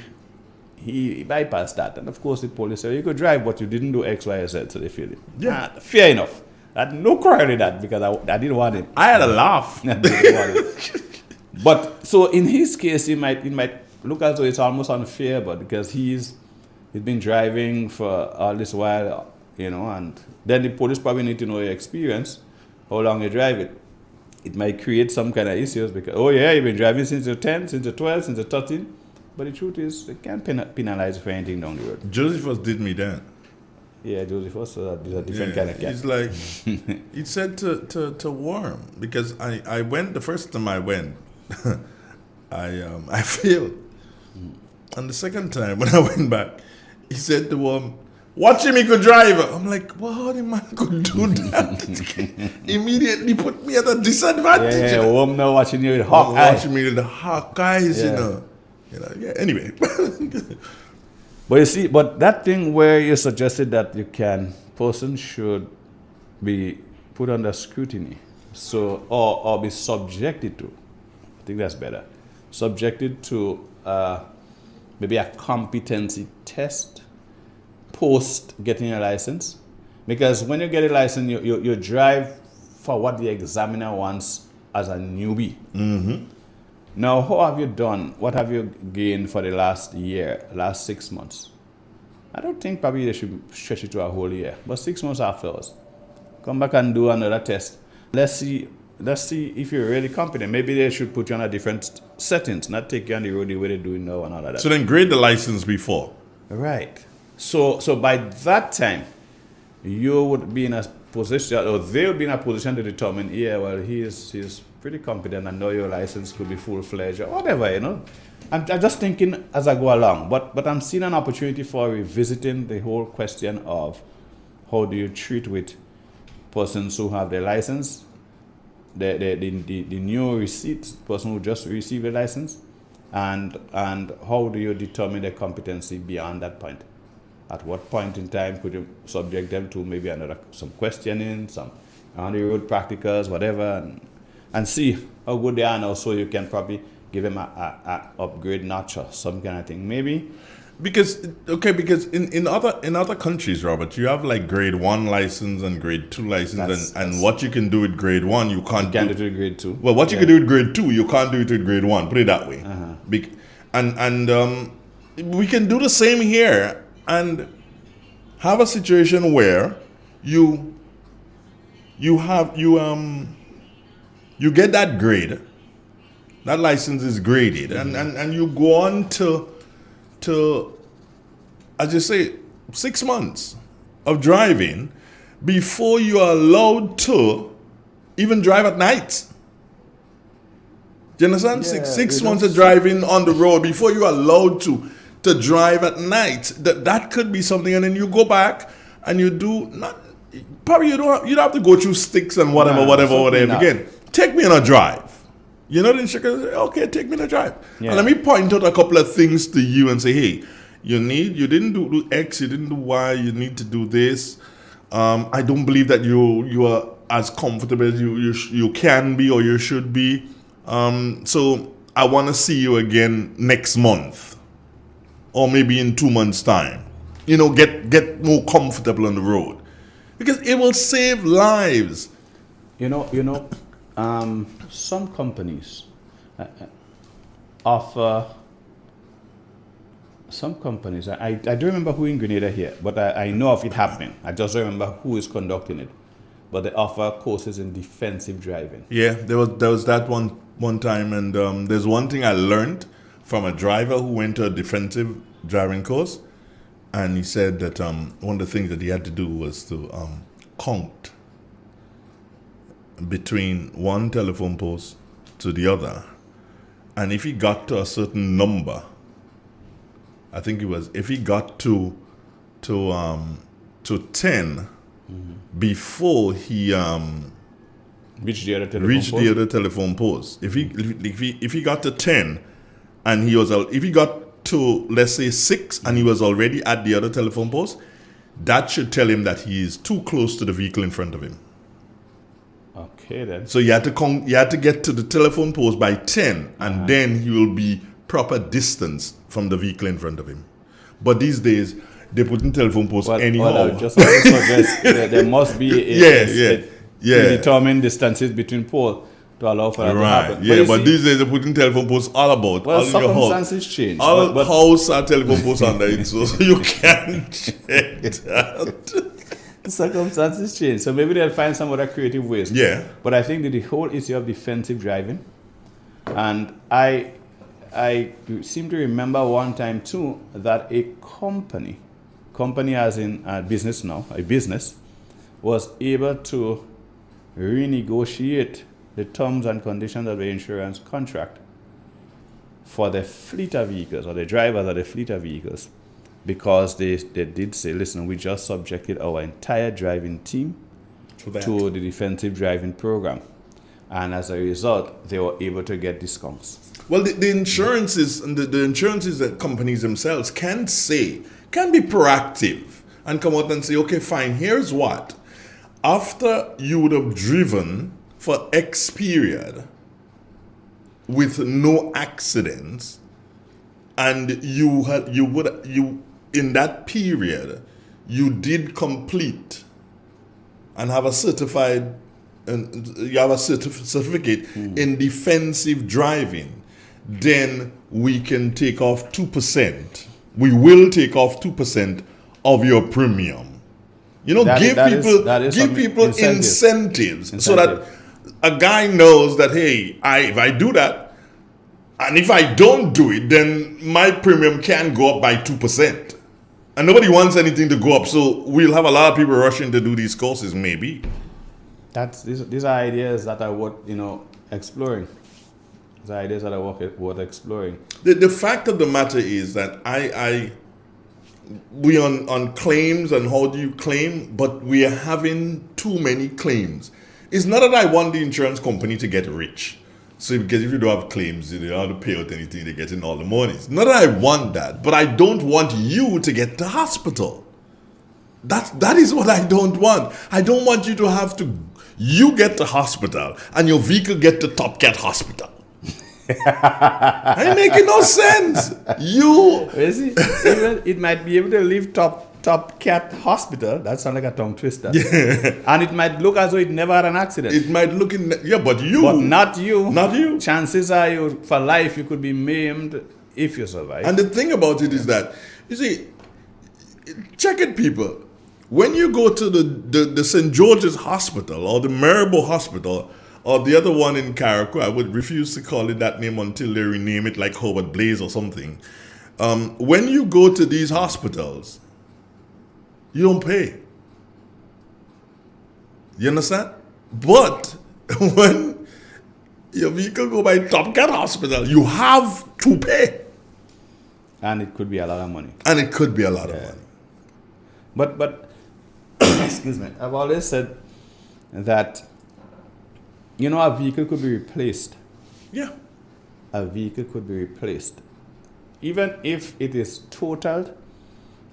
bypassed that. And of course the police said, you could drive, but you didn't do X, Y, or Z. So they feel it. Yeah. Fair enough. I had no quarrel with that because I didn't want it. I had a laugh. I didn't want it. But so in his case, it might look as though it's almost unfair, but because he's been driving for all this while, and then the police probably need to know your experience, how long you drive it. It might create some kind of issues because, you've been driving since you're 10, since you're 12, since you're 13. But the truth is, they can't penalize you for anything down the road. Josephus did me that. Yeah, Josephus is a different kind of cat. He's like, he said to Worm, because I went, the first time I went, I failed. And the second time when I went back, he said to Worm, watch him, he could drive. I'm like, how the man could do that? Immediately put me at a disadvantage. Yeah, Worm now watching you with hawk eyes. Watching me with the hawk eyes, anyway. But you see, that thing where you suggested that person should be put under scrutiny, so or be subjected to, I think that's better, subjected to maybe a competency test post getting a license, because when you get a license, you drive for what the examiner wants as a newbie. Mm-hmm. Now, how have you done? What have you gained for the last 6 months? I don't think probably they should stretch it to a whole year, but 6 months afterwards, come back and do another test. Let's see let's see if you're really competent. Maybe they should put you on a different settings, not take you on the road the way they do now and all of that. So then grade the license before. Right. So by that time, you would be in a position, or they'll be in a position to determine, yeah, well, he's pretty competent, and now your license could be full-fledged or whatever, you know. I'm just thinking as I go along, but I'm seeing an opportunity for revisiting the whole question of how do you treat with persons who have their license, the new receipt, person who just received a license, and how do you determine their competency beyond that point? At what point in time could you subject them to maybe some questioning, some on the road practicals, whatever, and see how good they are now, so you can probably give them a upgrade notch or some kind of thing, maybe. Because in other countries, Robert, you have like grade 1 license and grade 2 license, and what you can do with grade 1, you can't do it with grade 2. Well, what you can do with grade 2, you can't do it with grade 1. Put it that way. We can do the same here and have a situation where you get that grade, that license is graded, and you go on to as you say 6 months of driving before you are allowed to even drive at night. Do you understand? Yeah, six months of driving on the road before you are allowed to drive at night. That could be something, and then you go back and you do not. Probably you don't have to go through sticks and whatever again. Take me on a drive. You know, then she can say, okay, take me on a drive. Yeah. And let me point out a couple of things to you and say, hey, you didn't do X, you didn't do Y, you need to do this. I don't believe that you are as comfortable as you can be or you should be. So I want to see you again next month, or maybe in 2 months' time. You know, get more comfortable on the road, because it will save lives. You know, some companies offer. Some companies, I don't remember who in Grenada here, but I know of it happening. I just don't remember who is conducting it. But they offer courses in defensive driving. Yeah, there was that one time, and there's one thing I learned from a driver who went to a defensive driving course, and he said that one of the things that he had to do was to count between one telephone post to the other, and if he got to a certain number, I think it was, if he got to 10 before he reached the other telephone post. If he got to 10 and if he got to, let's say, 6 and he was already at the other telephone post, that should tell him that he is too close to the vehicle in front of him. Okay then. So you had to get to the telephone post by 10, and then he will be proper distance from the vehicle in front of him. But these days, they put in telephone posts anyhow. Well, just suggest there must be a determined distances between poles to allow for that to happen. Yeah, but these days, they put in telephone posts all about. Well, circumstances change. All house are telephone posts under it, so you can't check that. Circumstances change, so maybe they'll find some other creative ways. Yeah. But I think that the whole issue of defensive driving, and I seem to remember one time too that a company as in a business, was able to renegotiate the terms and conditions of the insurance contract for the fleet of vehicles, or the drivers of the fleet of vehicles, because they did say, listen, we just subjected our entire driving team to the defensive driving program. And as a result, they were able to get discounts. Well, the insurances and the insurances that companies themselves can be proactive and come out and say, okay, fine, here's what. After you would have driven for X period with no accidents, and in that period you did complete and have a certificate in defensive driving, then we can take off 2%. We will take off 2% of your premium. You know, give people incentives so that a guy knows that, hey, if I do that, and if I don't do it, then my premium can go up by 2%. And nobody wants anything to go up, so we'll have a lot of people rushing to do these courses, maybe. These are ideas that are worth, exploring. These are ideas that are worth exploring. The fact of the matter is that we on claims and how do you claim, but we are having too many claims. It's not that I want the insurance company to get rich. So because if you don't have claims, you don't have to pay out anything, they're getting all the money. It's not that I want that, but I don't want you to get to hospital. That is what I don't want. I don't want you to have to, you get to hospital and your vehicle get to Top Cat Hospital. Ain't making no sense. It might be able to leave Top Cat Hospital. That sounds like a tongue twister. And it might look as though it never had an accident. It might look but you. But not you. Not you. Chances are for life you could be maimed if you survive. And the thing about it is that, you see, check it, people. When you go to the St. George's Hospital or the Maribor Hospital or the other one in Carriacou, I would refuse to call it that name until they rename it like Howard Blaze or something. When you go to these hospitals, you don't pay. You understand? But when your vehicle go by Top Cat Hospital, you have to pay. And it could be a lot of money. But excuse me, I've always said that, a vehicle could be replaced. Yeah. A vehicle could be replaced. Even if it is totaled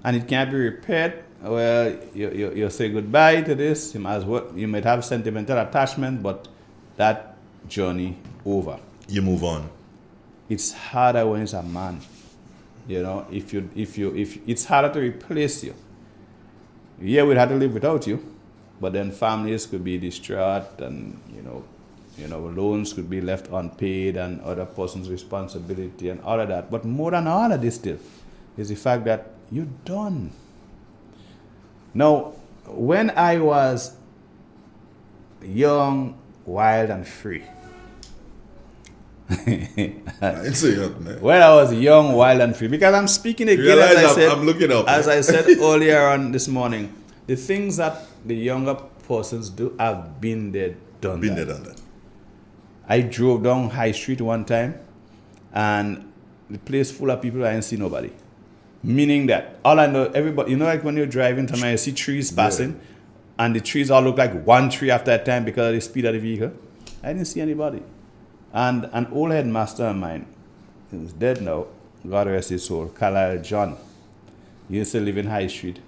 and it can't be repaired, well, you say goodbye to this. You might have sentimental attachment, but that journey over. You move on. It's harder when it's a man. If it's harder to replace you. Yeah, we'd have to live without you, but then families could be distraught, and loans could be left unpaid, and other person's responsibility, and all of that. But more than all of this, still, is the fact that you're done. Now, when I was young, wild, and free. When I was young, wild, and free, because I'm speaking again, I'm looking up. As I said earlier on this morning, the things that the younger persons do, I've been there, done that. I drove down High Street one time, and the place full of people, I didn't see nobody. Meaning that all I know, everybody, like when you're driving, sometimes you see trees passing, and the trees all look like one tree after a time because of the speed of the vehicle. I didn't see anybody. And an old headmaster of mine, who's dead now, God rest his soul, Carlisle John, he used to live in High Street.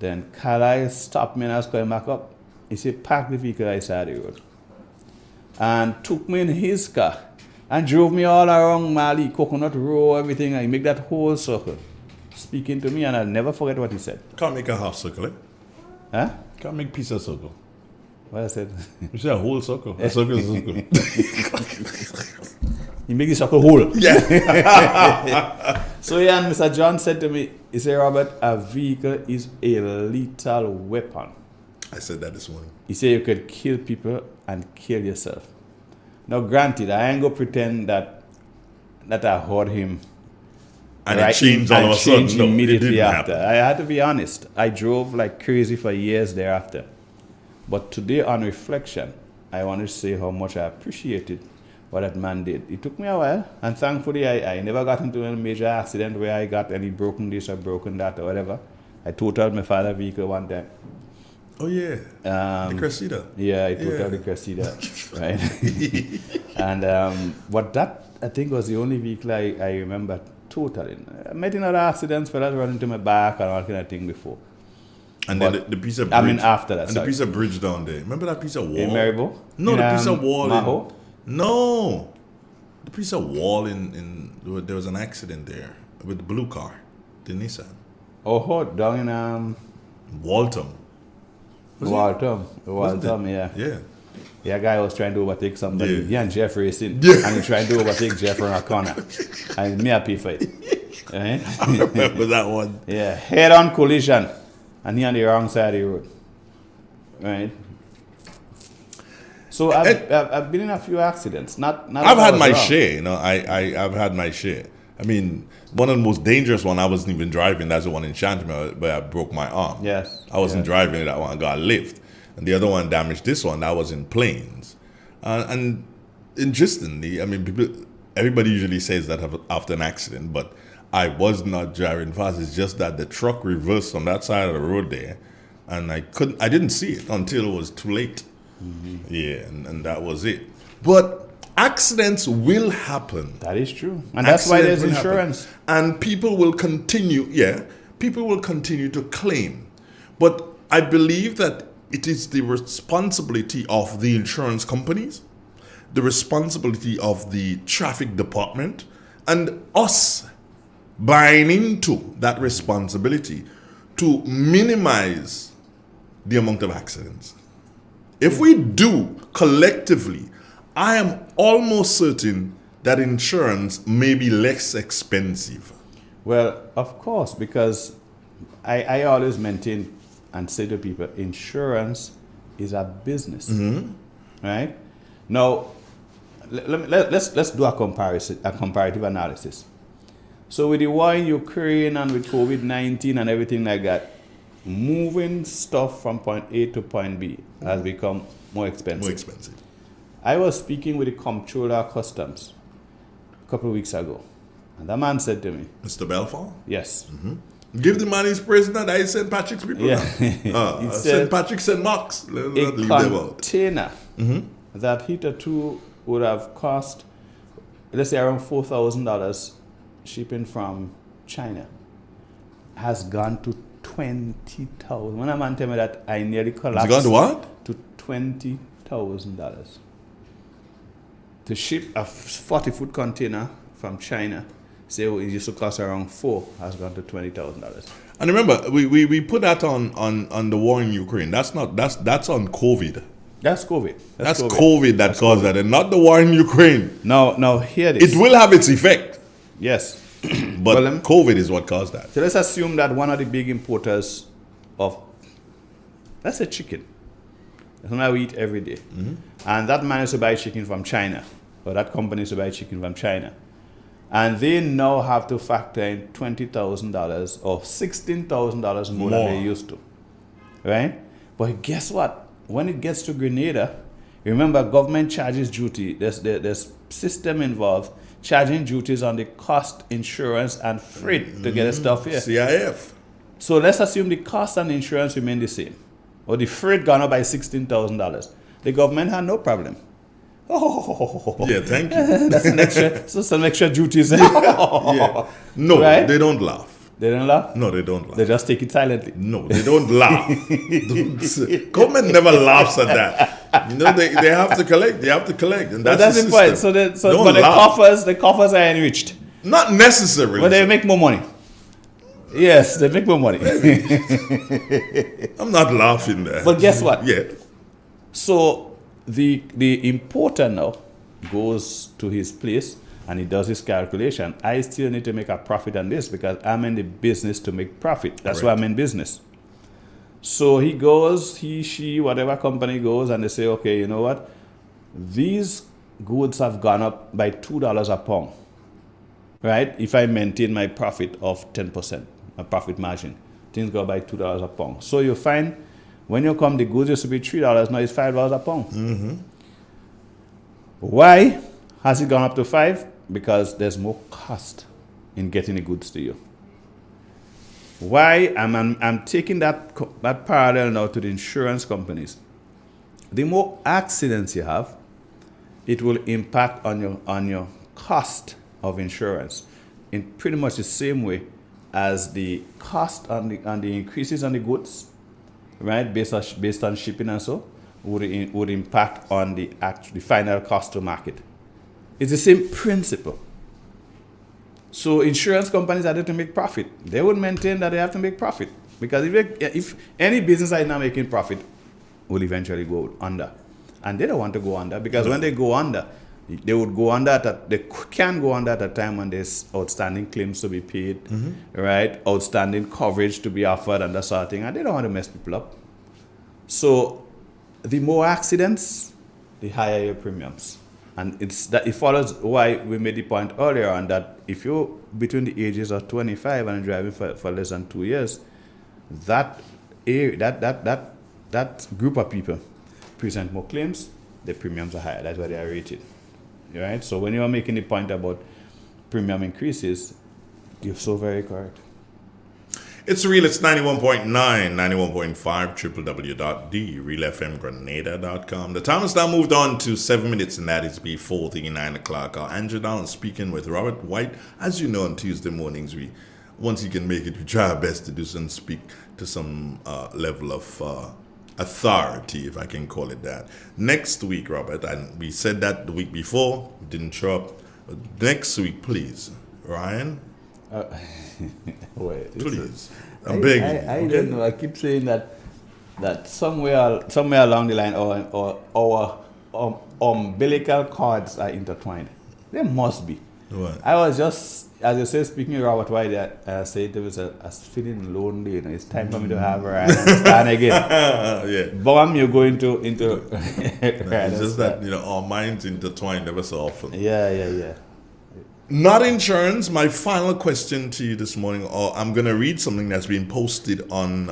Then Carlisle stopped me and I was coming back up. He said, park the vehicle outside the road. And took me in his car and drove me all around Mali, Coconut Row, everything. And he made that whole circle, speaking to me, and I'll never forget what he said. Can't make a half circle, eh? Huh? Can't make piece of circle. What I said? You said a whole circle. A circle is a circle. He made the circle whole. Yeah. So and Mr. John said to me, he said, Robert, a vehicle is a lethal weapon. I said that this morning. He said you could kill people and kill yourself. Now granted, I ain't gonna pretend that I heard him. And it changed all of a sudden. No, immediately after. Happen. I had to be honest. I drove like crazy for years thereafter. But today, on reflection, I want to say how much I appreciated what that man did. It took me a while, and thankfully, I never got into a major accident where I got any broken this or broken that or whatever. I totaled my father's vehicle one time. Oh, yeah. The Cressida. Yeah, I totaled the Cressida. Right? And but that, I think, was the only vehicle I remember totaling. I met in other accidents, fellas running into my back and all kind of thing before. And but, then the piece of bridge. I mean, after that. And the piece of bridge down there. Remember that piece of wall? In Maribor? No, the piece of wall. Maho? No. The piece of wall there was an accident there with the blue car, the Nissan. Oh, down in Waltham. Waltham, yeah. Yeah. Yeah, a guy was trying to overtake somebody. Yeah. He and Jeff racing. Yeah. And he trying to overtake Jeff on a corner. And me happy for it. Right? I remember that one. Yeah, head-on collision. And he on the wrong side of the road. Right? So I've been in a few accidents. Not I've that I had was my wrong. share, you know. I've had my share. I mean, one of the most dangerous one, I wasn't even driving. That's the one in Shantimel where I broke my arm. Yes. I wasn't driving that one. I got a lift. And the other one damaged this one. That was in Plains. And interestingly, I mean, everybody usually says that after an accident, but I was not driving fast. It's just that the truck reversed on that side of the road there. And I didn't see it until it was too late. Yeah, and that was it. But accidents will happen. That is true. And that's why there's Accidents will insurance. happen. And people will continue to claim. But I believe that it is the responsibility of the insurance companies, the responsibility of the traffic department, and us buying into that responsibility to minimize the amount of accidents. If we do collectively, I am almost certain that insurance may be less expensive. Well, of course, because I always maintain and say to people, insurance is a business, right? Now, let's do a comparative analysis. So with the war in Ukraine and with COVID-19 and everything like that, moving stuff from point A to point B has become more expensive. More expensive. I was speaking with the comptroller of customs a couple of weeks ago, and that man said to me, Mr. Belfort? yes, Give the man his prisoner that is St. Patrick's people. Yeah. St. said Patrick's, St. Mark's. Let's a not leave them out. container that hitherto would have cost, let's say, around $4,000 shipping from China has gone to $20,000. When a man tell me that, I nearly collapsed. Has it gone to what? To $20,000 to ship a 40-foot container from China. Say it used to cost around $4,000, has gone to $20,000. And remember, we put that on the war in Ukraine. That's on COVID. That's COVID. That's COVID that caused that, and not the war in Ukraine. Now hear this. It will have its effect, Yes. but Well, COVID is what caused that. So let's assume that one of the big importers of, let's say, chicken, that's what we eat every day, and that man is to buy chicken from China, or that company is to buy chicken from China, and they now have to factor in $20,000 or $16,000 more than they used to, right? But guess what? When it gets to Grenada, remember, government charges duty. There's system involved charging duties on the cost, insurance, and freight to get the stuff here. CIF. So let's assume the cost and insurance remain the same, or the freight gone up by $16,000. The government had no problem. Yeah, thank you. That's an extra. So some extra duties. Yeah. No, Right? they don't laugh. They don't laugh. No, they don't laugh. They just take it silently. No, they don't laugh. Government never laughs at that. You know, they have to collect. They have to collect, and But that's that's the the point. system. So Don't but laugh. the coffers are enriched. Not necessarily. But they make more money. Yes, they make more money. I'm not laughing there. But guess what? Yeah. So the importer now goes to his place and he does his calculation. I still need to make a profit on this because I'm in the business to make profit. That's why I'm in business. So he goes, he, she, whatever company goes, and they say, okay, you know what? These goods have gone up by $2 a pound, right? If I maintain my profit of 10%, my profit margin, things go by $2 a pound. So you find when you come, the goods used to be $3, now it's $5 a pound. Why has it gone up to 5? Because there's more cost in getting the goods to you. Why? I'm taking that parallel now to the insurance companies. The more accidents you have, it will impact on your cost of insurance in pretty much the same way as the cost on the increases on the goods, right? Based on shipping and so would impact on the final cost to market. It's the same principle. So insurance companies are there to make profit. They would maintain that they have to make profit. Because if any business is not making profit, will eventually go under. And they don't want to go under because when they go under, they would go under they can go under at a time when there's outstanding claims to be paid, right? Outstanding coverage to be offered and that sort of thing. And they don't want to mess people up. So the more accidents, the higher your premiums. And it follows why we made the point earlier on that if you're between the ages of 25 and driving for less than 2 years, that group of people present more claims, the premiums are higher. That's why they are rated. Right? So when you are making the point about premium increases, you're so very correct. It's real. It's 91.9, 91.5, www.therealfmgrenada.com. The time has now moved on to 7 minutes, and that is before the 9 o'clock hour. Andrew Down speaking with Robert White. As you know, on Tuesday mornings, once you can make it, we try our best to do some speak to some level of authority, if I can call it that. Next week, Robert, and we said that the week before, didn't show up. Next week, please, Ryan. Wait, please, I'm begging. I don't know. I keep saying that somewhere along the line, our umbilical cords are intertwined. There must be. What? I was just, as you say, speaking to Robert White, I said there was I was feeling lonely. It's time for me to have a ride and stand again. Yeah. Bomb, you're going into. It's just that our minds intertwine ever so often. Yeah. Not insurance. My final question to you this morning, or I'm going to read something that's been posted on,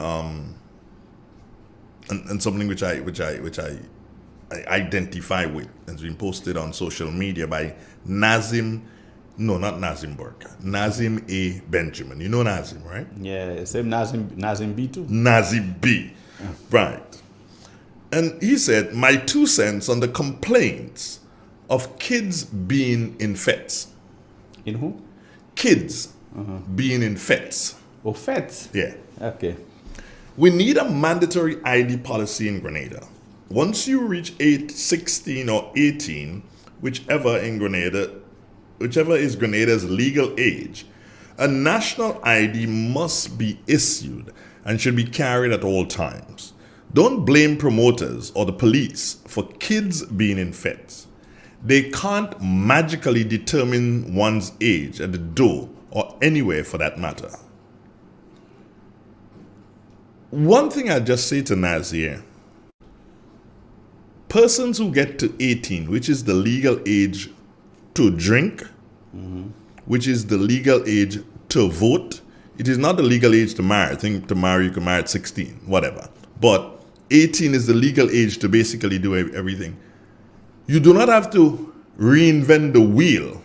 and something which I identify with. It's been posted on social media by Nazim A. Benjamin. You know Nazim, right? Yeah, same Nazim B too. Nazim B, right. And he said, my 2 cents on the complaints of kids being in FETs. In who? Kids being in FETs. Oh, FETs? Yeah. Okay. We need a mandatory ID policy in Grenada. Once you reach 16 or 18, whichever is Grenada's legal age, a national ID must be issued and should be carried at all times. Don't blame promoters or the police for kids being in FETs. They can't magically determine one's age at the door or anywhere for that matter. One thing I just say to Nazir, persons who get to 18, which is the legal age to drink, which is the legal age to vote, it is not the legal age to marry. I think to marry, you can marry at 16, whatever. But 18 is the legal age to basically do everything. You do not have to reinvent the wheel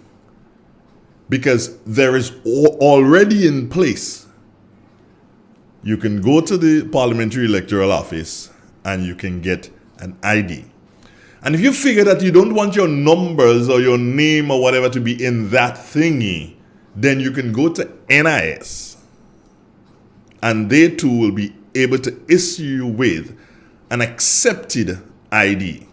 because there is already in place. You can go to the Parliamentary Electoral Office and you can get an ID. And if you figure that you don't want your numbers or your name or whatever to be in that thingy, then you can go to NIS and they too will be able to issue you with an accepted ID.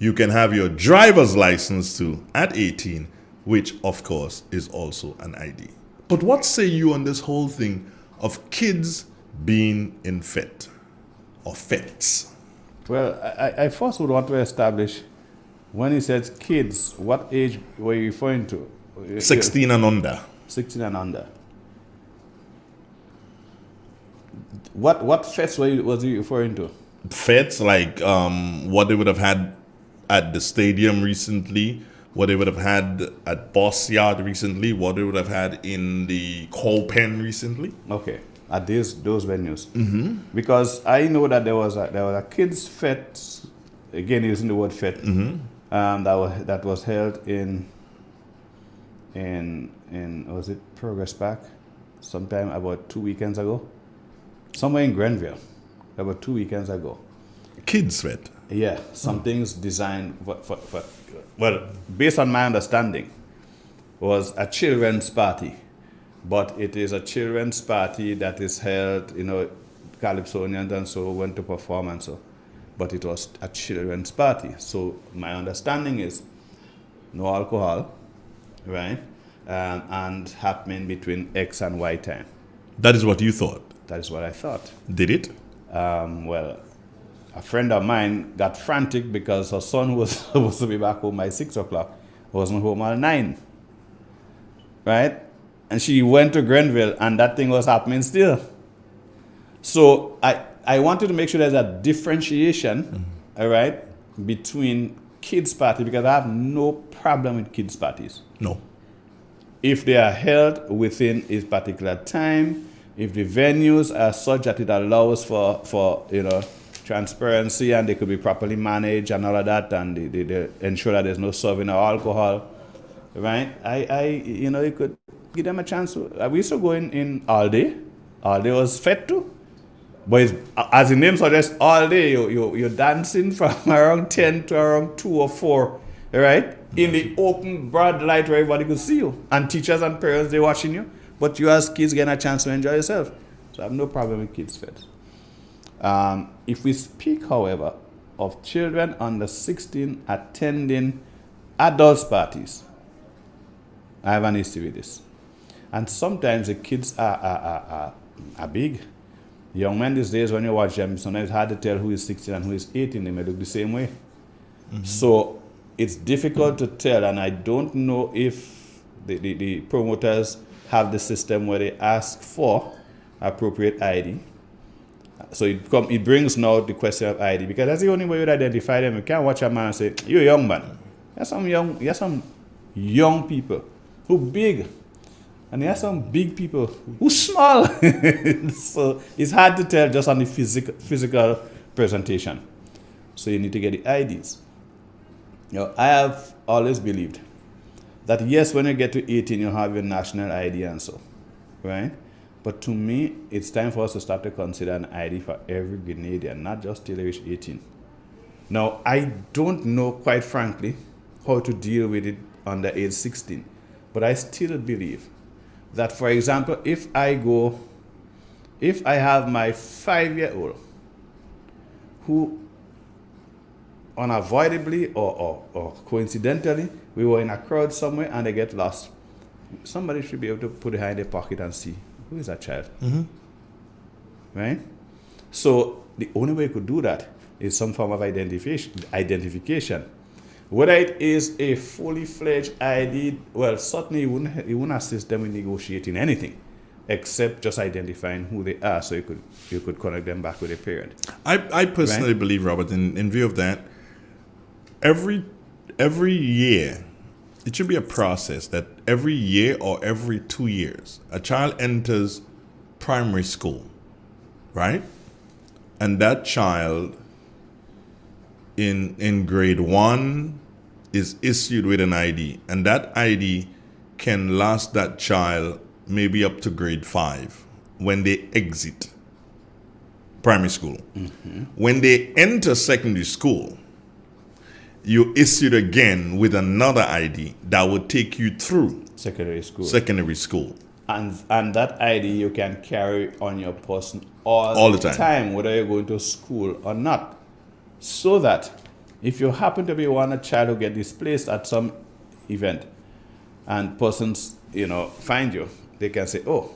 You can have your driver's license too at 18, which of course is also an ID. But what say you on this whole thing of kids being in FET or FETs? Well, I first would want to establish, when he says kids, what age were you referring to? 16 and under. 16 and under. What FETs was he referring to? FETs, like what they would have had at the stadium recently, what they would have had at Boss Yard recently, what they would have had in the Coal Pen recently. Okay, at those venues. Because I know that there was a kids' FET, again using the word FET, that was held in was it Progress Park, sometime about 2 weekends ago, somewhere in Grenville, about 2 weekends ago. Kids' FET. Yeah, some things designed for well, based on my understanding, was a children's party, but it is a children's party that is held, Calypsonians and so went to perform and so, but it was a children's party. So my understanding is no alcohol, right, and happening between X and Y time. That is what you thought? That is what I thought. Did it? Well, a friend of mine got frantic because her son was supposed to be back home by 6 o'clock. Wasn't home at 9. Right? And she went to Grenville and that thing was happening still. So I wanted to make sure there's a differentiation, all right, between kids' party, because I have no problem with kids' parties. No. If they are held within a particular time, if the venues are such that it allows for transparency and they could be properly managed and all of that, and they ensure that there's no serving of alcohol, right? You could give them a chance. We used to go in all day. All day was fed too. But it's, as the name suggests, all day you're dancing from around 10 to around 2 or 4, right? In the open, broad light where everybody could see you. And teachers and parents, they're watching you. But you as kids getting a chance to enjoy yourself. So I have no problem with kids' fed. If we speak, however, of children under 16 attending adults' parties, I have an issue with this. And sometimes the kids are big. Young men these days, when you watch them, sometimes it's hard to tell who is 16 and who is 18. They may look the same way. Mm-hmm. So it's difficult to tell, and I don't know if the promoters have the system where they ask for appropriate ID. So it brings now the question of ID, because that's the only way you identify them. You can't watch a man and say, "You're a young man." There's some young people who big. And there are some big people who small. So it's hard to tell just on the physical presentation. So you need to get the IDs. I have always believed that yes, when you get to 18, you have your national ID and so, right? But to me, it's time for us to start to consider an ID for every Grenadian, not just till they reach 18. Now, I don't know, quite frankly, how to deal with it under age 16, but I still believe that, for example, if I have my 5-year-old who unavoidably or coincidentally, we were in a crowd somewhere and they get lost, somebody should be able to put it in their pocket and see, who is that child? Mm-hmm. Right? So the only way you could do that is some form of identification. Whether it is a fully fledged ID, well, certainly you wouldn't assist them in negotiating anything, except just identifying who they are, so you could connect them back with a parent. I personally believe, Robert, in view of that, every year, it should be a process that every year or every 2 years, a child enters primary school, right? And that child in grade 1 is issued with an ID, and that ID can last that child maybe up to grade 5 when they exit primary school. Mm-hmm. When they enter secondary school, you issued again with another ID that will take you through secondary school. And that ID you can carry on your person all the time, whether you're going to school or not. So that if you happen to be a child who get displaced at some event and persons, find you, they can say, oh,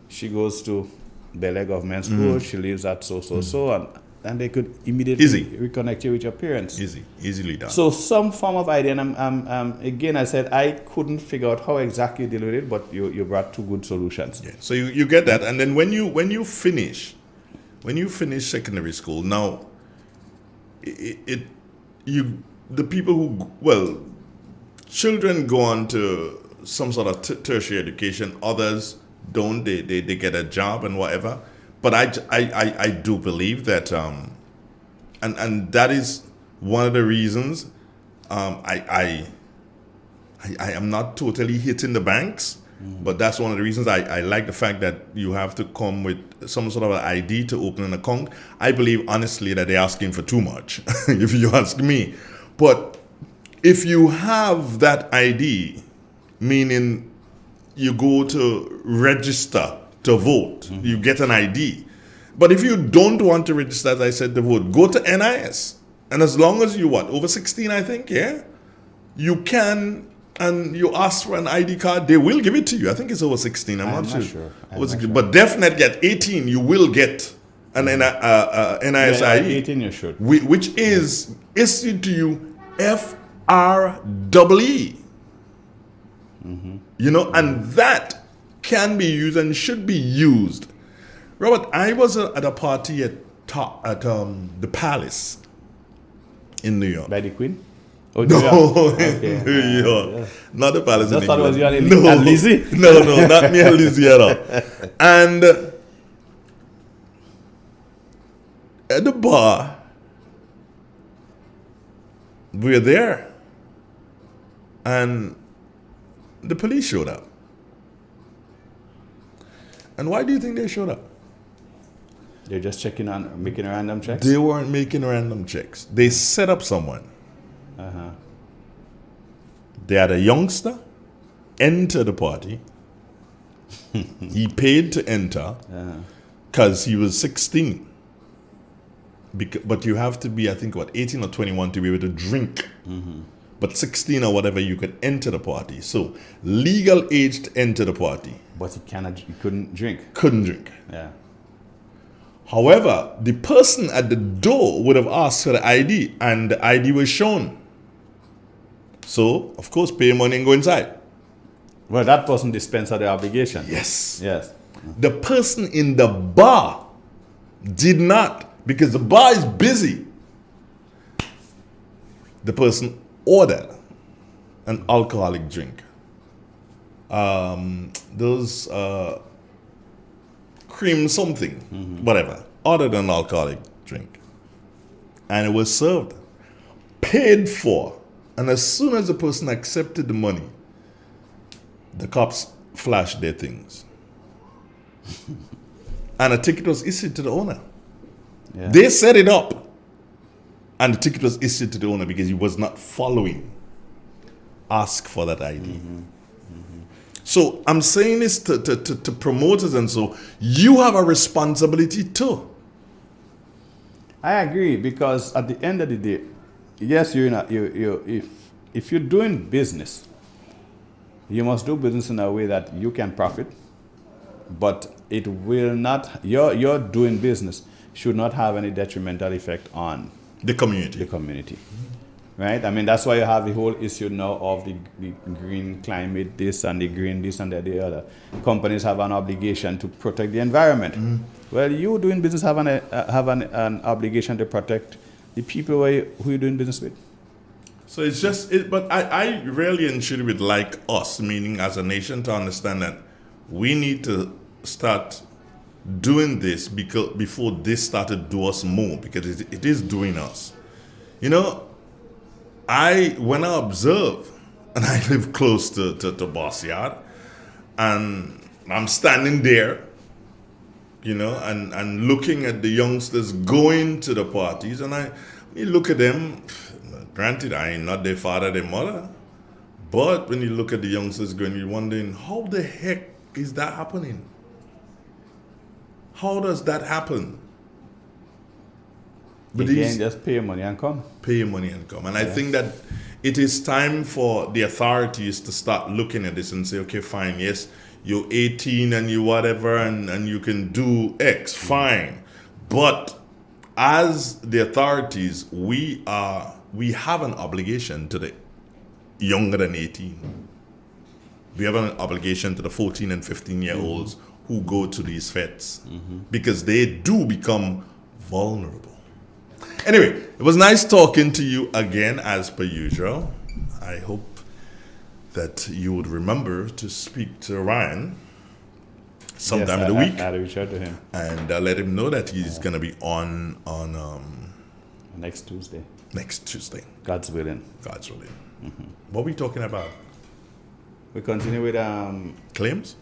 she goes to Bel-Air Government School, she lives at so, and they could immediately reconnect you with your parents. Easily done. So some form of ID, and again, I said I couldn't figure out how exactly you deal with it, but you brought two good solutions. Yeah. So you get that, and then when you finish secondary school, now the people who, children go on to some sort of tertiary education, others don't, they get a job and whatever. But I do believe that, and that is one of the reasons I am not totally hitting the banks, but that's one of the reasons I like the fact that you have to come with some sort of an ID to open an account. I believe, honestly, that they're asking for too much, if you ask me. But if you have that ID, meaning you go to register to vote, you get an ID. But if you don't want to register, as I said, to vote, go to NIS. And as long as you over 16, I think, you can, and you ask for an ID card, they will give it to you. I think it's over 16. I'm not sure. But definitely at 18, you will get an NIS ID. 18 you should. Which is issued to you FREE. And that can be used and should be used. Robert, I was at a party at the Palace In New York. By the Queen? Oh, No, Okay. in New York. Yeah. Not the palace in Just thought it was England. you and Lizzie. No, not me and Lizzie at all. And at the bar, we were there, and the police showed up. And why do you think they showed up? They're just checking on, making random checks? They weren't making random checks. They set up someone. Uh-huh. They had a youngster enter the party. He paid to enter because he was 16. But you have to be, I think, 18 or 21 to be able to drink. But 16 or whatever, you could enter the party. So legal age to enter the party. But he couldn't drink. Couldn't drink. Yeah. However, the person at the door would have asked for the ID, and the ID was shown. So, of course, pay money and go inside. Well, that person dispensed the obligation. Yes. Yes. The person in the bar did not, because the bar is busy. The person ordered an alcoholic drink. Those cream something, whatever. Ordered an alcoholic drink. And it was served. Paid for. And as soon as the person accepted the money, the cops flashed their things. And a ticket was issued to the owner. Yeah. They set it up. And the ticket was issued to the owner because he was not following. Ask for that ID. So I'm saying this to promoters, and so you have a responsibility too. I agree, because at the end of the day, yes, if you're doing business, you must do business in a way that you can profit, but it will not, your doing business should not have any detrimental effect on the community. Right? I mean, that's why you have the whole issue now of the green climate, this and the green this and the other. Companies have an obligation to protect the environment. Well, you doing business have an obligation to protect the people who you're doing business with. So it's just, but I really and truly would like us, meaning as a nation, to understand that we need to start doing this before this started to do us more, because it is doing us. You know, when I observe, and I live close to Boss Yard, and I'm standing there, you know, and looking at the youngsters going to the parties, and you look at them, granted, I ain't not their father, their mother, but when you look at the youngsters going, you're wondering, how the heck is that happening? How does that happen? But again, just pay your money and come. Pay your money and come. And I think that it is time for the authorities to start looking at this and say, okay, fine, yes, you're 18 and you whatever, and you can do X, fine. But as the authorities, we have an obligation to the younger than 18. We have an obligation to the 14 and 15-year-olds who go to these fetes, because they do become vulnerable. Anyway, it was nice talking to you again, as per usual. I hope that you would remember to speak to Ryan sometime in the week. I'll reach out to him. And let him know that he's going to be on next Tuesday. Next Tuesday. God's willing. God's willing. What are we talking about? We continue with claims?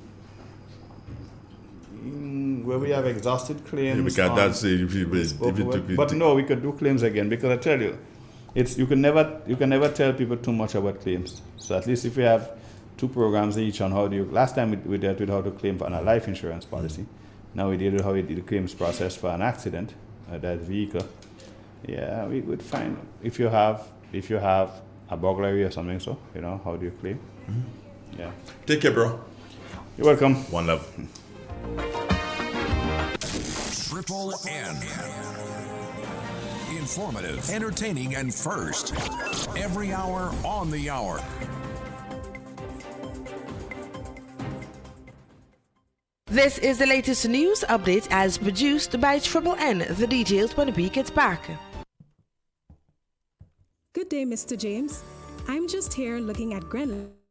Where we have exhausted claims. Yeah, because but no, we could do claims again, because I tell you, you can never tell people too much about claims. So at least if we have 2 programs each on how do you, last time we dealt with how to claim for a life insurance policy. Now we deal with how we did the claims process for an accident, that vehicle. Yeah, we would find if you have a burglary or something, so you know, how do you claim? Yeah. Take care, bro. You're welcome. One love. Triple N. Informative, entertaining, and first. Every hour on the hour. This is the latest news update as produced by Triple N. The details when we get back. day, Mr. James. I'm just here looking at Grenland.